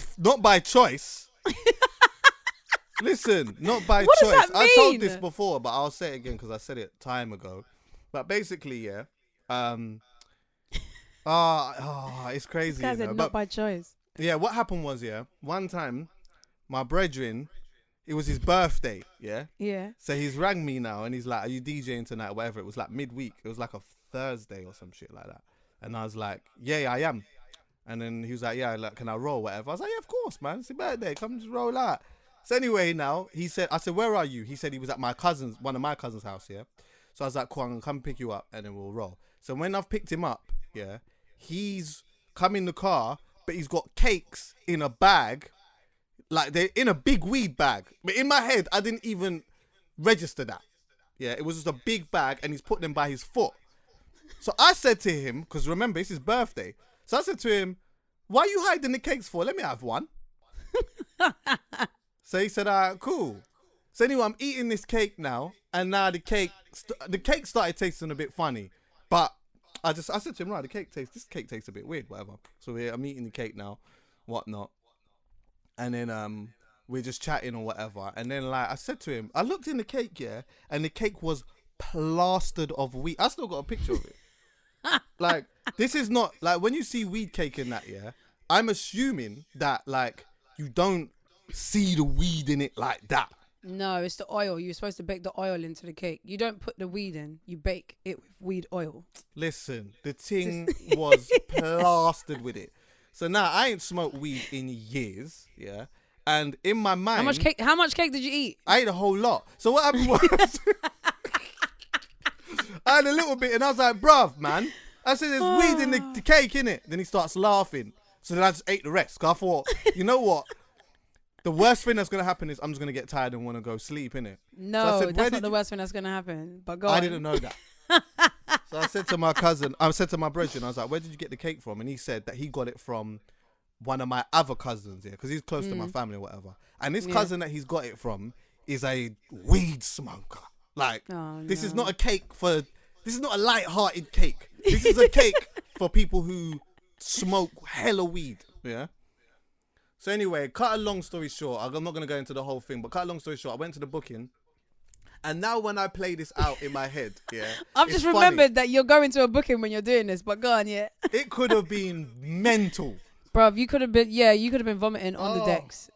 choice. Listen, not by what choice. Does that mean? I told this before, but I'll say it again because I said it time ago. But basically, it's crazy. This guy said not by choice. Yeah, what happened was, one time, my brethren, it was his birthday, Yeah. So he's rang me now, and he's like, "Are you DJing tonight?" Or whatever. It was like midweek. It was like a Thursday or some shit like that. And I was like, "Yeah, I am." And then he was like, "Yeah, like, can I roll, whatever?" I was like, "Yeah, of course, man. It's your birthday. Come just roll out." So anyway, now I said, "Where are you?" He said he was at one of my cousin's house, So I was like, "Cool, I'm gonna come pick you up and then we'll roll." So when I've picked him up, he's come in the car, but he's got cakes in a bag, like they're in a big weed bag. But in my head, I didn't even register that. Yeah, it was just a big bag and he's put them by his foot. So I said to him, because remember, it's his birthday. So I said to him, "Why are you hiding the cakes for? Let me have one." So he said, "All right, cool." So anyway, I'm eating this cake now, and now the cake started tasting a bit funny. But I said to him, "Right, this cake tastes a bit weird, whatever." So I'm eating the cake now, whatnot. And then we're just chatting or whatever. And then like I said to him, I looked in the cake, and the cake was plastered of weed. I still got a picture of it. Like, this is not like when you see weed cake in that, I'm assuming that like you don't see the weed in it like that. No, it's the oil. You're supposed to bake the oil into the cake. You don't put the weed in. You bake it with weed oil. Listen, the thing was plastered with it. So now I ain't smoked weed in years, and in my mind, how much cake did you eat? I ate a whole lot. So what happened was I had a little bit and I was like, "Bruv, man," I said, "there's weed in the cake, innit?" Then he starts laughing. So then I just ate the rest. Cause I thought, you know what? The worst thing that's going to happen is I'm just going to get tired and want to go sleep, innit? No, so that's not the worst thing that's going to happen. But I didn't know that. So I said to my brethren, I was like, "Where did you get the cake from?" And he said that he got it from one of my other cousins, because he's close to my family or whatever. And this cousin that he's got it from is a weed smoker. Like, this is not a cake this is not a light-hearted cake. This is a cake for people who smoke hella weed, So anyway, cut a long story short, I'm not going to go into the whole thing, but cut a long story short, I went to the booking. And now when I play this out in my head, I've just remembered that you're going to a booking when you're doing this, but go on, It could have been mental. Bruv, you could have been vomiting on the decks.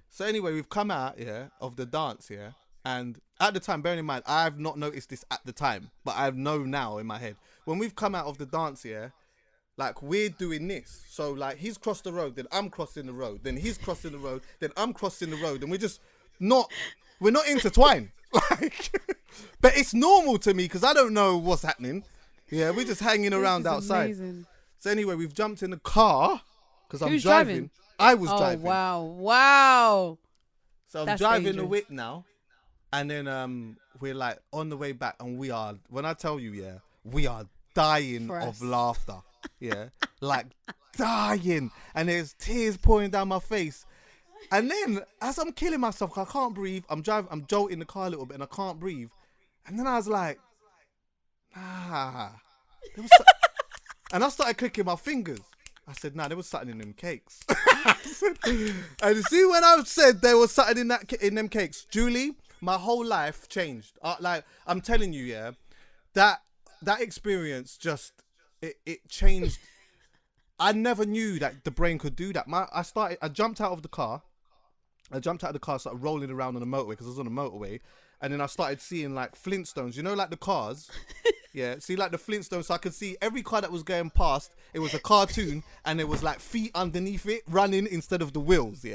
So anyway, we've come out, of the dance, and at the time, bearing in mind, I've not noticed this at the time, but I know now in my head. When we've come out of the dance, like we're doing this. So like he's crossed the road, then I'm crossing the road, then he's crossing the road, then I'm crossing the road, and we're not intertwined. Like, but it's normal to me because I don't know what's happening. Yeah, we're just hanging around outside. Amazing. So anyway, we've jumped in the car because I'm driving. I was driving. Oh, wow. So I'm driving the whip now. And then we're like on the way back and when I tell you, we are dying of laughter. Like dying. And there's tears pouring down my face. And then as I'm killing myself, I can't breathe. I'm jolting the car a little bit and I can't breathe. And then I was like, nah. And I started clicking my fingers. I said, "Nah, there was something in them cakes." And you see when I said there was something in them cakes, Julie, my whole life changed. Like I'm telling you, that experience just it changed. I never knew that the brain could do that. I jumped out of the car. Started rolling around on the motorway because I was on the motorway, and then I started seeing like Flintstones. You know, like the cars. See, like the Flintstones. So I could see every car that was going past. It was a cartoon, and there was like feet underneath it running instead of the wheels.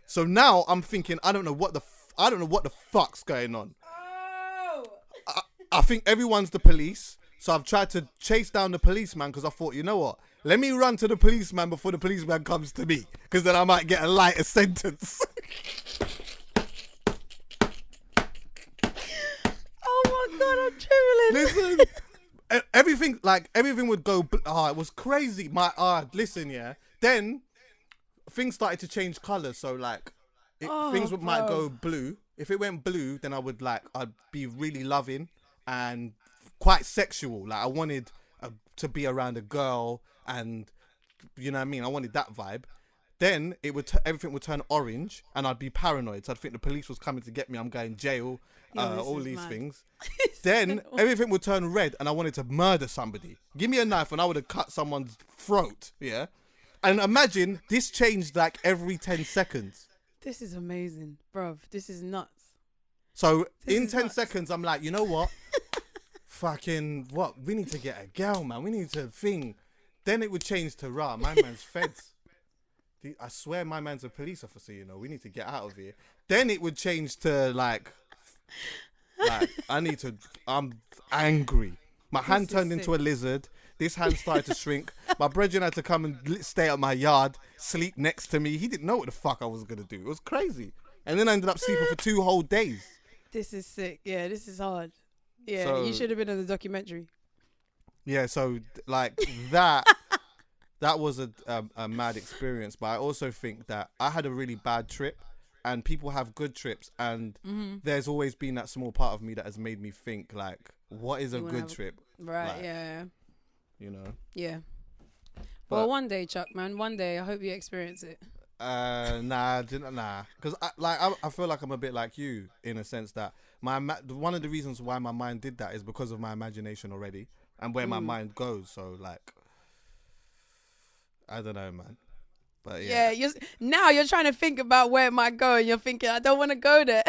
So now I'm thinking, I don't know what the fuck's going on. I think everyone's the police. So I've tried to chase down the policeman because I thought, you know what? Let me run to the policeman before the policeman comes to me, because then I might get a lighter sentence. Listen, everything would go. It was crazy. Listen, yeah. Then things started to change colors. So like, might go blue. If it went blue, then I'd be really loving and quite sexual. Like I wanted to be around a girl, and you know what I mean. I wanted that vibe. Then everything would turn orange, and I'd be paranoid. So I'd think the police was coming to get me. I'm going jail. All these things. Then everything would turn red, and I wanted to murder somebody. Give me a knife, and I would have cut someone's throat. Yeah, and imagine this changed like every 10 seconds. This is amazing, bruv. This is nuts. So in 10 seconds, I'm like, you know what? Fucking what? We need to get a girl, man. We need to thing. Then it would change to my man's feds. I swear my man's a police officer, you know. We need to get out of here. Then it would change to like I'm angry. My hand turned into a lizard. This hand started to shrink. My brethren had to come and stay at my yard, sleep next to me. He didn't know what the fuck I was going to do. It was crazy. And then I ended up sleeping for 2 whole days. This is sick. Yeah, this is hard. Yeah, so, you should have been in the documentary. Yeah, so like that was a mad experience. But I also think that I had a really bad trip, and people have good trips, and there's always been that small part of me that has made me think like, what is a good trip? Right, like, yeah. You know? Yeah. Well, one day, Chuck, man. One day, I hope you experience it. Nah. Because I feel like I'm a bit like you in a sense that one of the reasons why my mind did that is because of my imagination already and where my mind goes. So like, I don't know, man. But yeah. Now you're trying to think about where it might go, and you're thinking, I don't want to go there.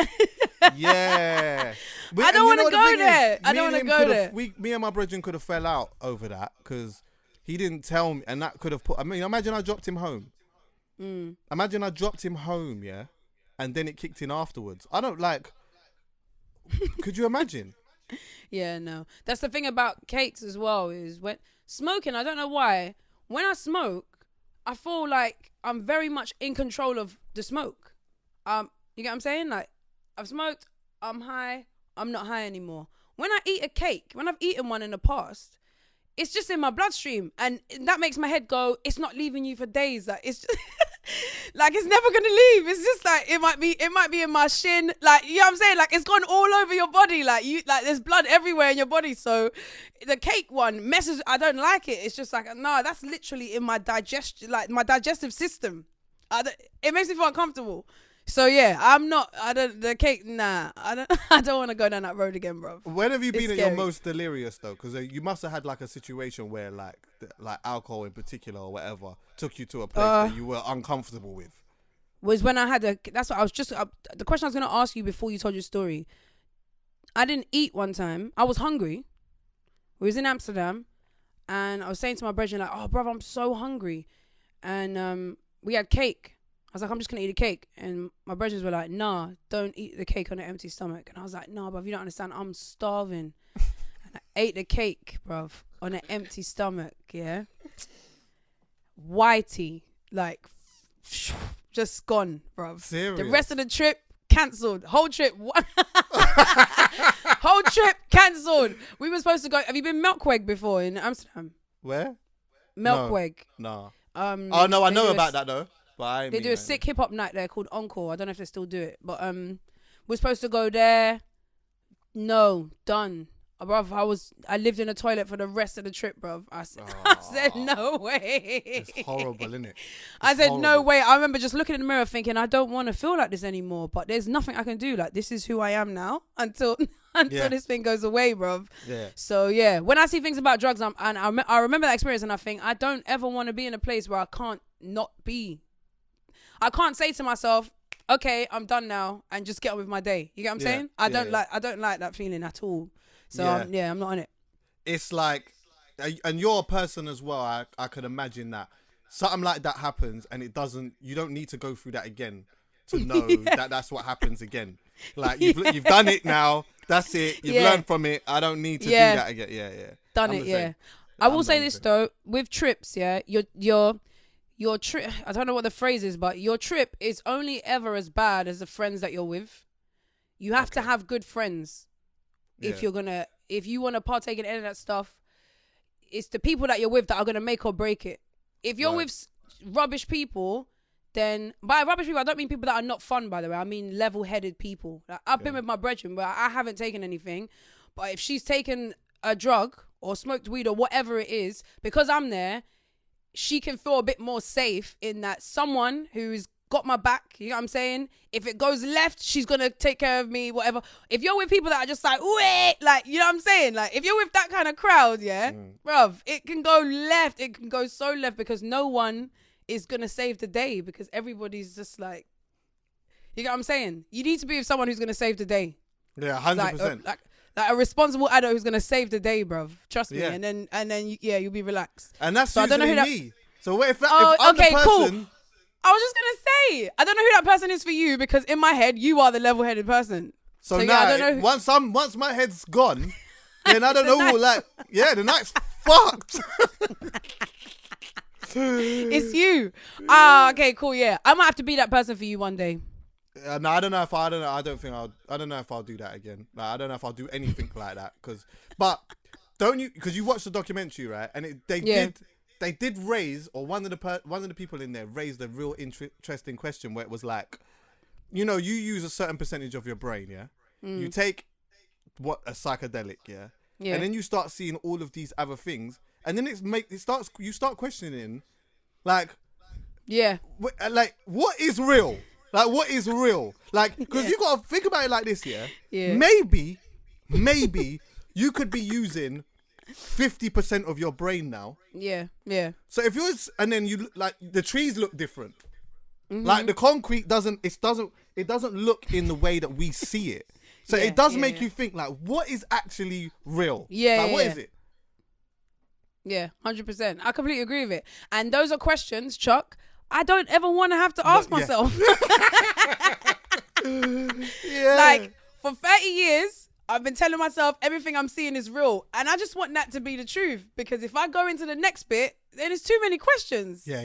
Yeah. I don't want to go there. I don't want to go there. Me and my brethren could have fell out over that because he didn't tell me, and that could have imagine I dropped him home. Imagine I dropped him home, yeah, and then it kicked in afterwards. I don't like. Could you imagine? Yeah, no. That's the thing about cakes as well, is when smoking, I don't know why. When I smoke, I feel like I'm very much in control of the smoke. You get what I'm saying? Like, I've smoked, I'm high, I'm not high anymore. When I eat a cake, when I've eaten one in the past, it's just in my bloodstream, and that makes my head go, it's not leaving you for days. Like, it's just like, it's never gonna leave. It's just like, it might be in my shin. Like, you know what I'm saying? Like, it's gone all over your body. Like, there's blood everywhere in your body. So the cake one messes, I don't like it. It's just like, no, that's literally in my my digestive system. It makes me feel uncomfortable. So yeah, the cake, nah, I don't want to go down that road again, bro. When have you been at your most delirious though? Because you must have had like a situation where like alcohol in particular or whatever took you to a place that you were uncomfortable with. Was when I had that's what I was just, the question I was going to ask you before you told your story. I didn't eat one time. I was hungry. We was in Amsterdam, and I was saying to my brethren like, oh brother, I'm so hungry. And we had cake. I was like, I'm just going to eat a cake. And my brothers were like, nah, don't eat the cake on an empty stomach. And I was like, nah, bruv, you don't understand. I'm starving. And I ate the cake, bruv, on an empty stomach, yeah? Whitey, like, just gone, bruv. Serious? The rest of the trip, cancelled. Whole trip cancelled. We were supposed to go. Have you been Melkweg before in Amsterdam? Where? Melkweg. No. Oh, no, I know about that, though. They do a sick hip hop night there called Encore. I don't know if they still do it, but we're supposed to go there. No, done. Bruv, I lived in a toilet for the rest of the trip, bruv. I said no way. It's horrible, isn't it? I said no way. I remember just looking in the mirror thinking, I don't want to feel like this anymore, but there's nothing I can do. Like, this is who I am now until this thing goes away, bruv. Yeah. So yeah, when I see things about drugs, I remember that experience, and I think I don't ever want to be in a place where I can't not be. I can't say to myself, okay, I'm done now, and just get on with my day. You get what I'm saying? I don't like that feeling at all. So I'm not on it. It's like, and you're a person as well. I could imagine that something like that happens, and you don't need to go through that again to know that's what happens again. Like, you've done it now. That's it. You've learned from it. I don't need to do that again. Yeah. Done it. Yeah. I will say this though, with trips, your trip, I don't know what the phrase is, but your trip is only ever as bad as the friends that you're with. You have to have good friends if you're going to if you want to partake in any of that stuff, it's the people that you're with that are going to make or break it. If you're with rubbish people, then by rubbish people, I don't mean people that are not fun, by the way. I mean level-headed people. Like, I've been with my brethren, but I haven't taken anything. But if she's taken a drug or smoked weed or whatever it is, because I'm there, she can feel a bit more safe in that someone who's got my back, you know what I'm saying? If it goes left, she's gonna take care of me, whatever. If you're with people that are just like, wait, like, you know what I'm saying? Like, if you're with that kind of crowd, bruv, it can go left. It can go so left because no one is gonna save the day because everybody's just like, you know what I'm saying? You need to be with someone who's gonna save the day. Yeah, 100%. Like a responsible adult who's gonna save the day, bruv. Trust me. And then you'll be relaxed. And that's so usually I don't know who me. So if I'm the person... Cool. I was just gonna say, I don't know who that person is for you because in my head, you are the level-headed person. So now, I don't know once my head's gone, then I don't know. The night's fucked. It's you. Okay, cool. Yeah, I might have to be that person for you one day. No, I don't know if I don't know if I'll do that again. Like, I don't know if I'll do anything like that. Don't you? Because you watched the documentary, right? And they did raise, or one of the people in there raised a real interesting question where it was like, you use a certain percentage of your brain, you take a psychedelic, and then you start seeing all of these other things, and then you start questioning, like what is real? Like, what is real? Like, because you gotta think about it like this, maybe you could be using 50% of your brain now. Yeah. So if you're, and then you like the trees look different. Like the concrete doesn't look in the way that we see it. So it does make you think like, what is actually real? What is it? Yeah, 100%. I completely agree with it. And those are questions, Chuck, I don't ever want to have to ask myself. Like, for 30 years, I've been telling myself everything I'm seeing is real. And I just want that to be the truth. Because if I go into the next bit, then it's too many questions. Yeah.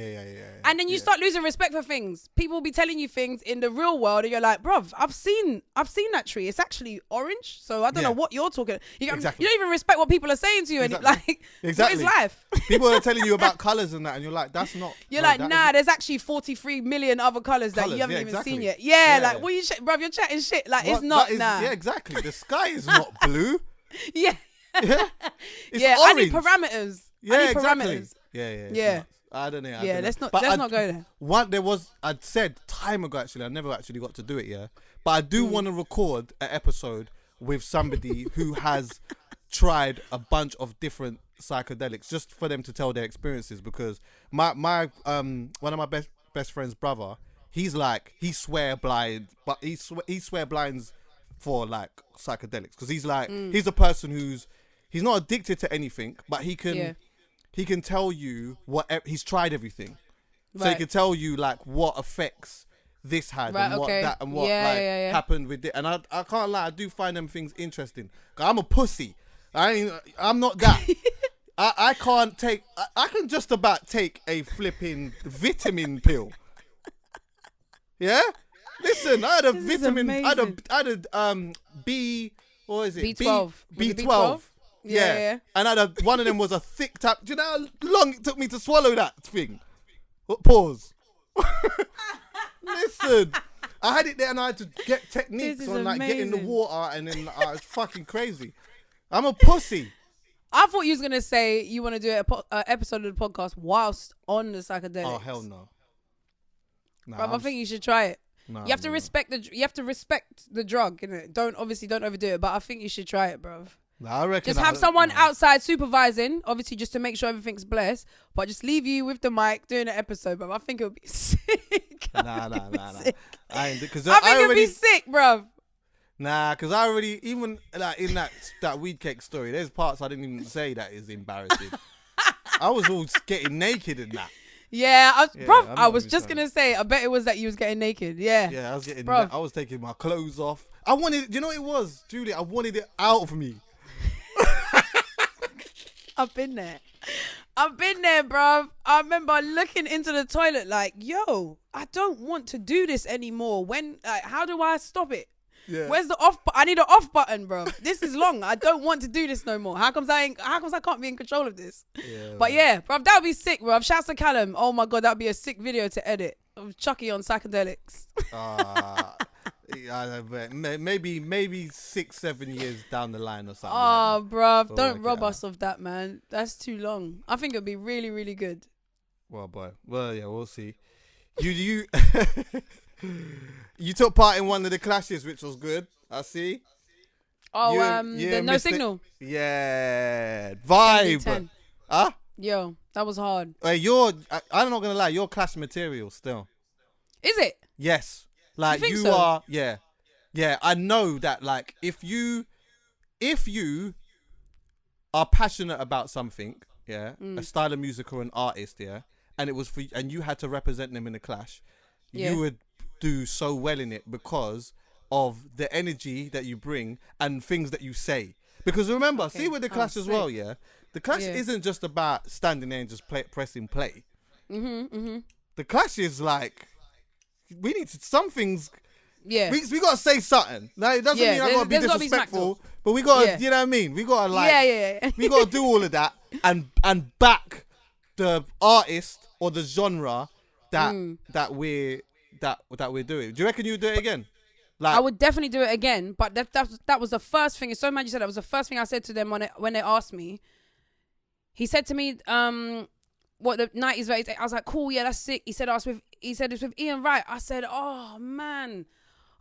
And then you start losing respect for things. People will be telling you things in the real world and you're like, bruv, I've seen that tree. It's actually orange. So I don't know what you're talking. Exactly. You don't even respect what people are saying to you. Exactly. And what is life? People are telling you about colours and that and you're like, that's not. You're like, nah, there's actually 43 million other colours that you haven't even seen yet. Yeah, like, what you bruv, you're chatting shit. Like, it's not, nah. Yeah, exactly. The sky is not blue. Yeah. It's orange. I need parameters. Exactly. Parameters. Yeah. I don't know. Let's not go there. I'd said time ago, actually, I never actually got to do it, but I do want to record an episode with somebody who has tried a bunch of different psychedelics just for them to tell their experiences, because my one of my best friend's brother, he's like, he swear blind, but he swear blinds for like psychedelics, because he's like, he's a person he's not addicted to anything, but he can tell you he's tried everything. So he can tell you like what effects this had and what that and what happened with it. And I can't lie, I do find them things interesting. I'm a pussy. I'm not that. I can't take. I can just about take a flipping vitamin pill. Yeah. Listen, I had a vitamin. I had a B. What is it? B12. B12. Yeah. And one of them was a thick tap. Do you know how long it took me to swallow that thing? Pause. Listen, I had it there and I had to get techniques on like getting the water, and then it's fucking crazy. I'm a pussy. I thought you was going to say you want to do an episode of the podcast whilst on the psychedelics. Oh, hell no. Bruv, I think you should try it. No, you have to respect the drug, innit? Don't overdo it, but I think you should try it, bruv. I reckon just have someone outside supervising, obviously, just to make sure everything's blessed. But just leave you with the mic doing an episode, bro. I think it would be sick. Nah. I think it would be sick, bro. Nah, because I already, even like in that weed cake story, there's parts I didn't even say that is embarrassing. I was all getting naked in that. Yeah, I was just gonna say, I bet it was that you was getting naked. Yeah, I was getting. I was taking my clothes off. I wanted, you know what it was, Julie? I wanted it out of me. I've been there, bruv. I remember looking into the toilet like, yo, I don't want to do this anymore. How do I stop it? Yeah. Where's the off? I need an off button, bro. This is long. I don't want to do this no more. How comes I can't be in control of this? Yeah, but yeah, bro, that would be sick, bro. Shouts to Callum. Oh my god, that would be a sick video to edit of Chuckie on psychedelics. Maybe 6-7 years down the line or something. Oh, bro, don't rob us of that, man. That's too long. I think it'd be really, really good. Well, boy. Well, yeah, we'll see. You you took part in one of the clashes, which was good. I see. Oh, the No Signal. Yeah, vibe. Huh? Yo, that was hard. I'm not gonna lie. You're clash material still. Is it? Yes. Like you so? are. Yeah. Yeah. I know that. Like if you are passionate about something, yeah, a style of music or an artist, yeah, and it was for and you had to represent them in a clash, you would do so well in it because of the energy that you bring and things that you say. Because remember, see with the clash as well, yeah, the clash isn't just about standing there and just pressing play. The clash is like we need to, some things. Yeah, we gotta say something. Now it doesn't mean I gotta be disrespectful, but we gotta, you know what I mean? We gotta like, we gotta do all of that and back the artist or the genre that we're doing. Do you reckon you would do it again? Like, I would definitely do it again, but that was the first thing. It's so mad you said that was the first thing I said to them when they asked me. He said to me, what the 90s version. I was like, cool, yeah, that's sick. He said it's with Ian Wright. I said, oh man,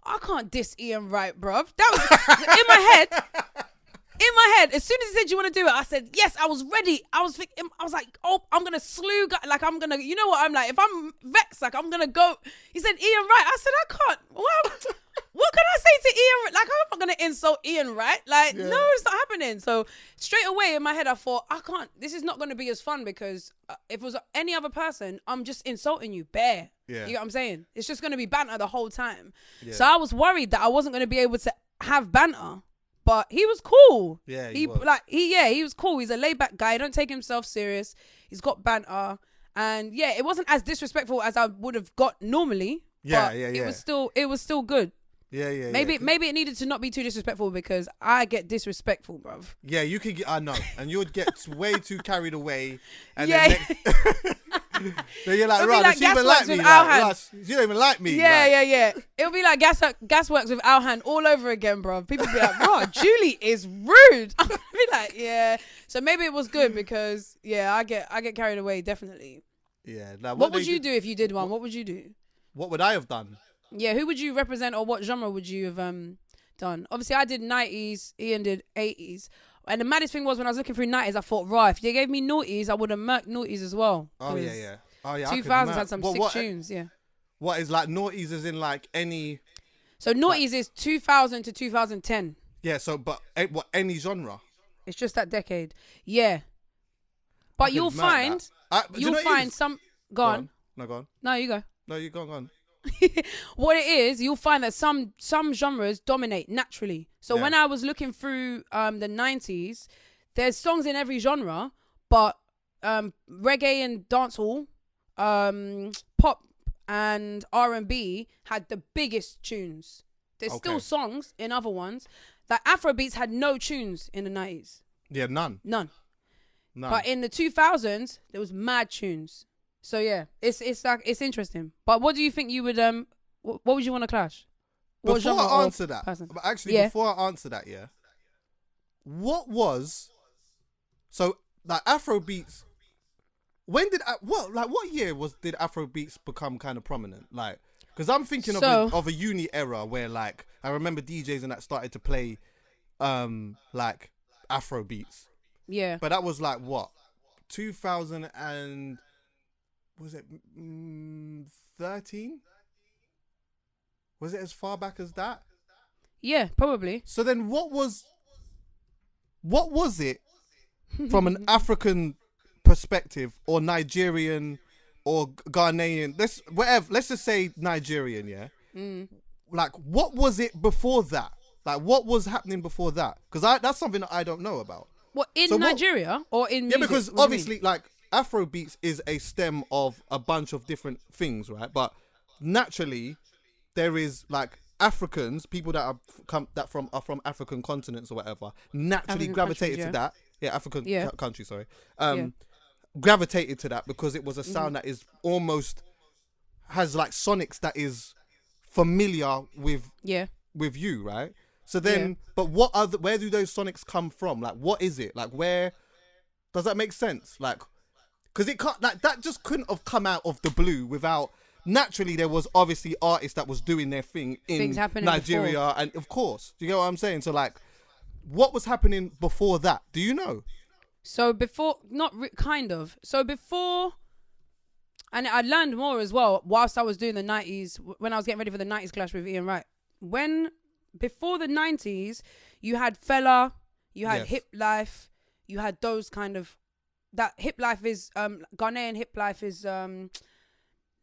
I can't diss Ian Wright, bruv. That was in my head. In my head, as soon as he said you want to do it, I said yes. I was ready. I was like, oh, I'm gonna slew. Like I'm gonna, you know what I'm like. If I'm vexed, like I'm gonna go. He said Ian Wright. I said I can't. What can I say to Ian? Like I'm not gonna insult Ian Wright. Like no, it's not happening. So straight away in my head, I thought I can't. This is not gonna be as fun because if it was any other person, I'm just insulting you, bare. Yeah. You know what I'm saying? It's just gonna be banter the whole time. Yeah. So I was worried that I wasn't gonna be able to have banter. But he was cool. Yeah, he was cool. He's a laid back guy. Don't take himself serious. He's got banter, and yeah, it wasn't as disrespectful as I would have got normally. Yeah, yeah. It was still good. Yeah. Maybe it needed to not be too disrespectful because I get disrespectful, bruv. Yeah, you could get. I know, and you would get way too carried away. And then then you're like, right, she even like me. Like, she don't even like me. Yeah. It'll be like Gasworks with Alhan all over again, bruv. People be like, bro, Julie is rude. I'll be like, yeah. So maybe it was good because I get carried away definitely. Yeah. What would you do if you did one? What would you do? What would I have done? Yeah, who would you represent or what genre would you have done? Obviously, I did 90s, Ian did 80s. And the maddest thing was when I was looking through 90s, I thought, right, if they gave me noughties, I would have murked noughties as well. Oh, yeah. 2000s had some sick tunes, yeah. What is like noughties is in like any... So noughties is 2000 to 2010. Yeah, so, but what, any genre? It's just that decade. Yeah. But you'll find some... Go on. No, go on. No, you go. No, you go on. What it is, you'll find that some genres dominate naturally. So when I was looking through the 90s, there's songs in every genre, but reggae and dancehall, pop and R&B had the biggest tunes. There's still songs in other ones. Like Afro Beats had no tunes in the 90s. Yeah, none. But in the 2000s, there was mad tunes. So yeah, it's like it's interesting. But what do you think you would what would you want to clash? Before I answer that, before I answer that, what was so like Afro Beats? When did what year did Afro Beats become kind of prominent? Like, because I'm thinking of a uni era where like I remember DJs and that started to play like Afro Beats. Yeah, but that was like what 2000 and. Was it 13? Was it as far back as that? Yeah, probably. So then what was it from an African perspective or Nigerian or Ghanaian, let's just say Nigerian, yeah? Like what was it before that? Like what was happening before that? Because that's something that I don't know about. What, in Nigeria or in music? Yeah, because obviously like Afro Beats is a stem of a bunch of different things, right? But naturally, there is like Africans, people that are from African continents or whatever, naturally African gravitated countries, to that. Yeah, African country. Sorry, gravitated to that because it was a sound that is almost has like sonics that is familiar with you, right? So then, but where do those sonics come from? Like, what is it? Like, where does that make sense? Like, because it can't, like, that just couldn't have come out of the blue without. Naturally, there was obviously artists that was doing their thing in Nigeria, before. And of course, do you get what I'm saying? So, like, what was happening before that? Do you know? So before, kind of. So before, and I learned more as well whilst I was doing the 90s, when I was getting ready for the 90s clash with Ian Wright. Before the 90s, you had Fella, you had Hip Life, you had those kind of, that Hip Life is, Ghanaian Hip Life is,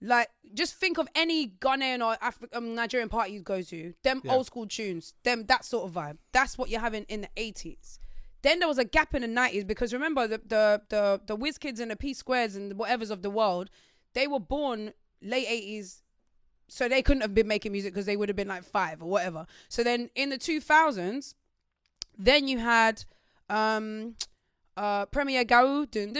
like, just think of any Ghanaian or Nigerian party you go to. Them old school tunes. That sort of vibe. That's what you're having in the 80s. Then there was a gap in the 90s because remember the Whiz Kids and the P Squares and the whatevers of the world, they were born late 80s. So they couldn't have been making music because they would have been like 5 or whatever. So then in the 2000s, then you had... Premier Gau, you had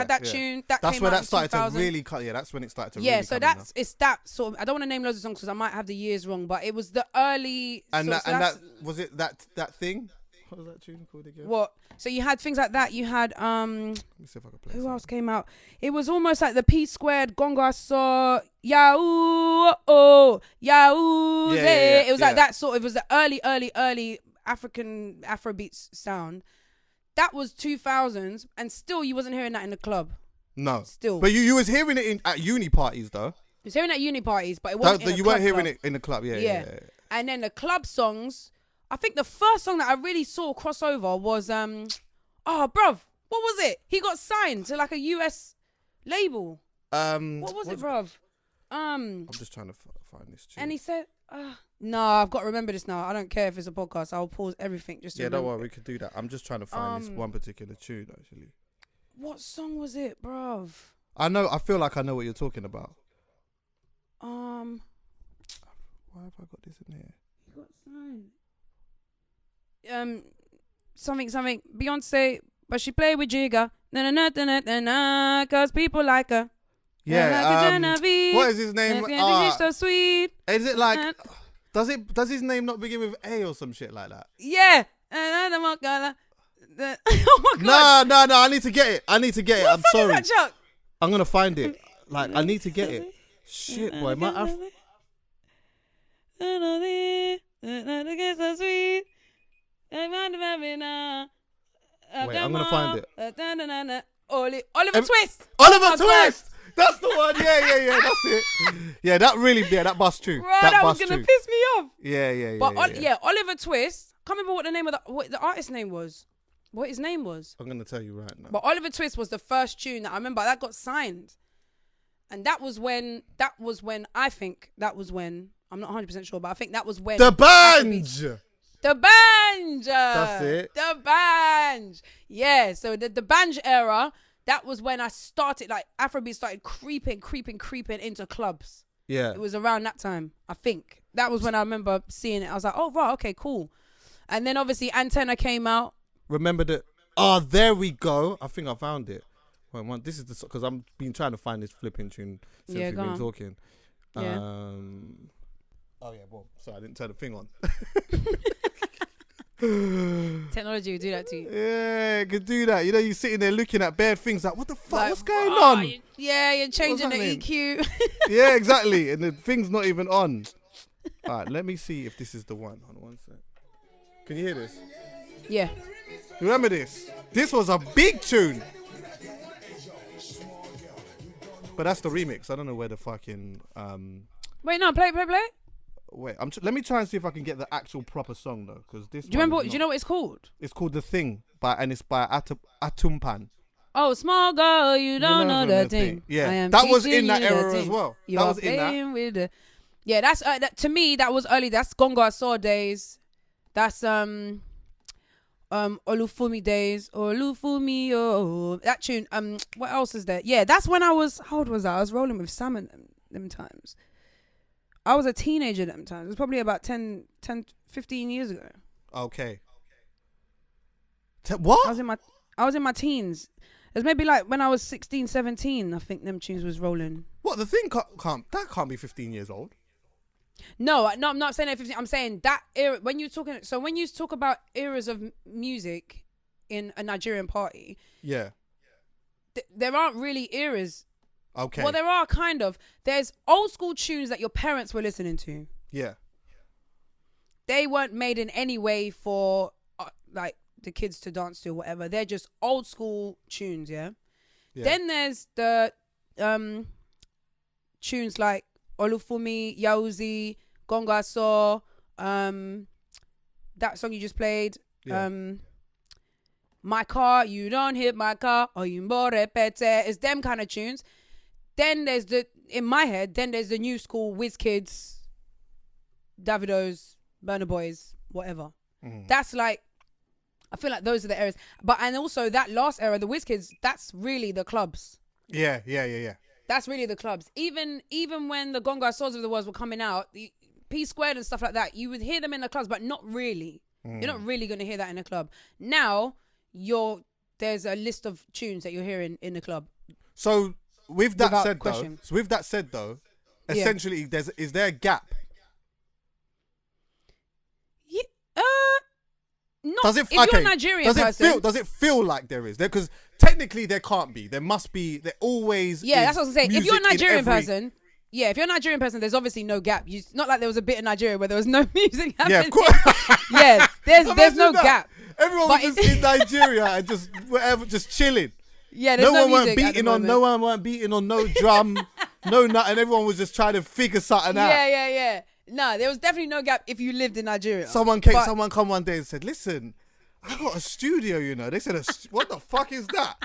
that tune that that's came where out that started to really cut. Yeah, that's when it started to really so it's that sort of, I don't want to name loads of songs because I might have the years wrong, but it was the early that was it that thing. What was that tune called again? What? So you had things like that. You had let me see if I can play who else came out? It was almost like the P Squared, Gonga Saw, Yahoo, Yahoo. It was like that sort. It was the early African Afro Beats sound. That was 2000s, and still you wasn't hearing that in the club. No, still. But you was hearing it at uni parties though. You was hearing it at uni parties, but it wasn't. You weren't hearing it in the club. Yeah. And then the club songs. I think the first song that I really saw crossover was bruv, what was it? He got signed to like a US label. What was it, bruv? I'm just trying to find this tune. And he said, no, I've got to remember this now. I don't care if it's a podcast. I'll pause everything just to don't worry, we could do that. I'm just trying to find this one particular tune, actually. What song was it, bruv? I feel like I know what you're talking about. Why have I got this in here? He got signed. Something. Beyonce, but she played with Jigga. Na, cause people like her. Yeah, what is his name? She's so sweet. Is it like, does his name not begin with A or some shit like that? Yeah. Oh my god. No, I need to get it. What I'm sorry. Is that, Chuck? I'm gonna find it. Like, I need to get it. Shit, boy. Wait, I'm gonna find it. Oliver Twist. Oliver Twist. That's the one. Yeah. That's it. Yeah, that bust true. Right, that was gonna piss me off. Yeah. But Oliver Twist. Can't remember what the name of what the artist's name was. What his name was. I'm gonna tell you right now. But Oliver Twist was the first tune that I remember that got signed, and that was when I think that was when, I'm not 100% sure, but I think that was when The Banj. That's it. The Banj. Yeah. So the Banj era. That was when I started, like, Afrobeat started creeping into clubs. Yeah. It was around that time, I think. That was when I remember seeing it. I was like, oh, right, okay, cool. And then, obviously, Antenna came out. Remember that? Oh, there we go. I think I found it. Wait, this is the... Because I've been trying to find this flipping tune since we've been talking. Yeah. Oh, yeah, well, sorry, I didn't turn the thing on. Technology will do that to you. Yeah, it could do that. You know, you're sitting there looking at bad things like, what the fuck? Like, what's going on? You're changing the EQ. Yeah, exactly. And the thing's not even on. All right, let me see if this is the one. Hold on one sec. Can you hear this? Yeah. Remember this? This was a big tune. But that's the remix. I don't know where the fucking... Wait, no, play. Wait, let me try and see if I can get the actual proper song though, because this. Do you remember? Do you know what it's called? It's called The Thing, and it's by Atumpan. Oh, small girl, you don't know the thing. Yeah, that was in that era as well. That was in that. Yeah, that's that, to me. That was early. That's Gonga Saw days. That's Olufumi days. Olufumi, that tune. What else is there? Yeah, that's when I was. How old was I? I was rolling with Sam and them times. I was a teenager them times. It was probably about 15 years ago. Okay. What? I was in my teens. It was maybe like when I was 16, 17, I think them tunes was rolling. What, the thing can't be 15 years old. No, I'm not saying that 15. I'm saying that era, when you talk about eras of music in a Nigerian party. Yeah. There aren't really eras. Okay. Well, there are kind of. There's old school tunes that your parents were listening to. Yeah. They weren't made in any way for like the kids to dance to or whatever. They're just old school tunes, yeah? Then there's the tunes like Olufumi, Yauzi, Gongaso, that song you just played, My Car, You Don't Hit My Car, or You More Repete. It's them kind of tunes. Then there's in my head, there's the new school WizKids, Davidos, Burna Boys, whatever. That's like, I feel like those are the eras. And also that last era, the WizKids, that's really the clubs. Yeah. That's really the clubs. Even when the Gonga Swords of the world were coming out, the P Squared and stuff like that, you would hear them in the clubs, but not really. You're not really going to hear that in a club. Now, there's a list of tunes that you're hearing in the club. So with that said though, essentially, is there a gap? Not if you're a Nigerian person. Does it feel like there is? Because technically there can't be. There must be. There always. Yeah, that's what I was saying. If you're a Nigerian person, there's obviously no gap. Not like there was a bit in Nigeria where there was no music happening. Yeah, of course. Yeah, there's no gap. Everyone was just in Nigeria and just whatever, just chilling. Yeah, there's no music. No one weren't beating on no drum, no nut, and everyone was just trying to figure something out. Yeah. No, there was definitely no gap if you lived in Nigeria. Someone come one day and said, "Listen, I got a studio, you know." They said, "What the fuck is that?"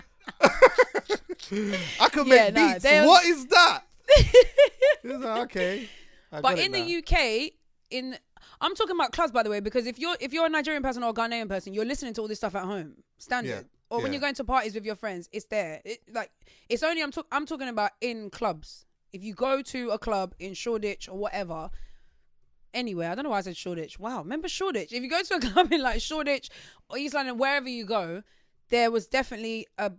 I can make beats. What is that? Like, okay. But in the UK, I'm talking about clubs, by the way, because if you're a Nigerian person or a Ghanaian person, you're listening to all this stuff at home, standard. Yeah. Or when you're going to parties with your friends, it's there. I'm talking about in clubs. If you go to a club in Shoreditch or whatever, anywhere, I don't know why I said Shoreditch. Wow, remember Shoreditch? If you go to a club in like Shoreditch or East London, wherever you go, there was definitely a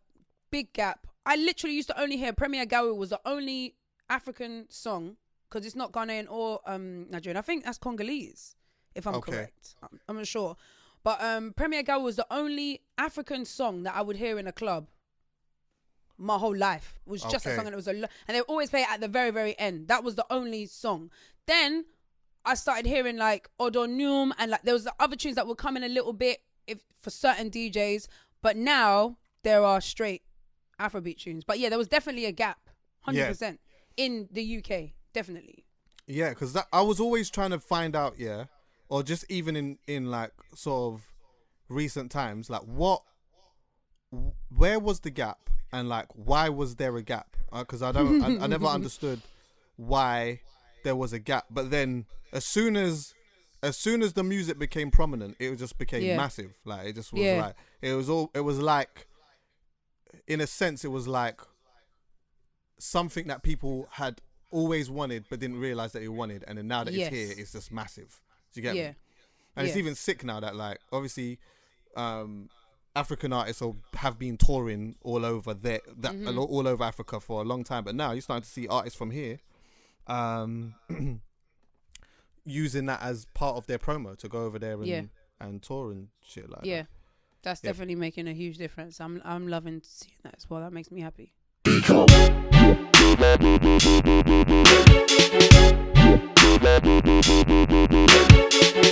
big gap. I literally used to only hear Premier Gawu was the only African song, because it's not Ghanaian or Nigerian. I think that's Congolese, if I'm correct. I'm not sure. But Premier Gawu was the only African song that I would hear in a club my whole life. It was just a song, and it was and they would always play it at the very, very end. That was the only song. Then I started hearing like Odonium, and like there was the other tunes that would come in a little bit for certain DJs. But now there are straight Afrobeat tunes. But yeah, there was definitely a gap, 100% in the UK, definitely. Yeah, because I was always trying to find out, or just even in like sort of recent times, like where was the gap, and like why was there a gap? Because I never understood why there was a gap. But then as soon as the music became prominent, it just became massive. Like it just was like it was like, in a sense, it was like something that people had always wanted but didn't realize that they wanted, and then now that it's here, it's just massive. Do you get me? And it's even sick now that, like, obviously African artists have been touring all over all over Africa for a long time, but now you're starting to see artists from here using that as part of their promo to go over there and tour and shit like that. That's definitely making a huge difference. I'm loving seeing that as well. That makes me happy.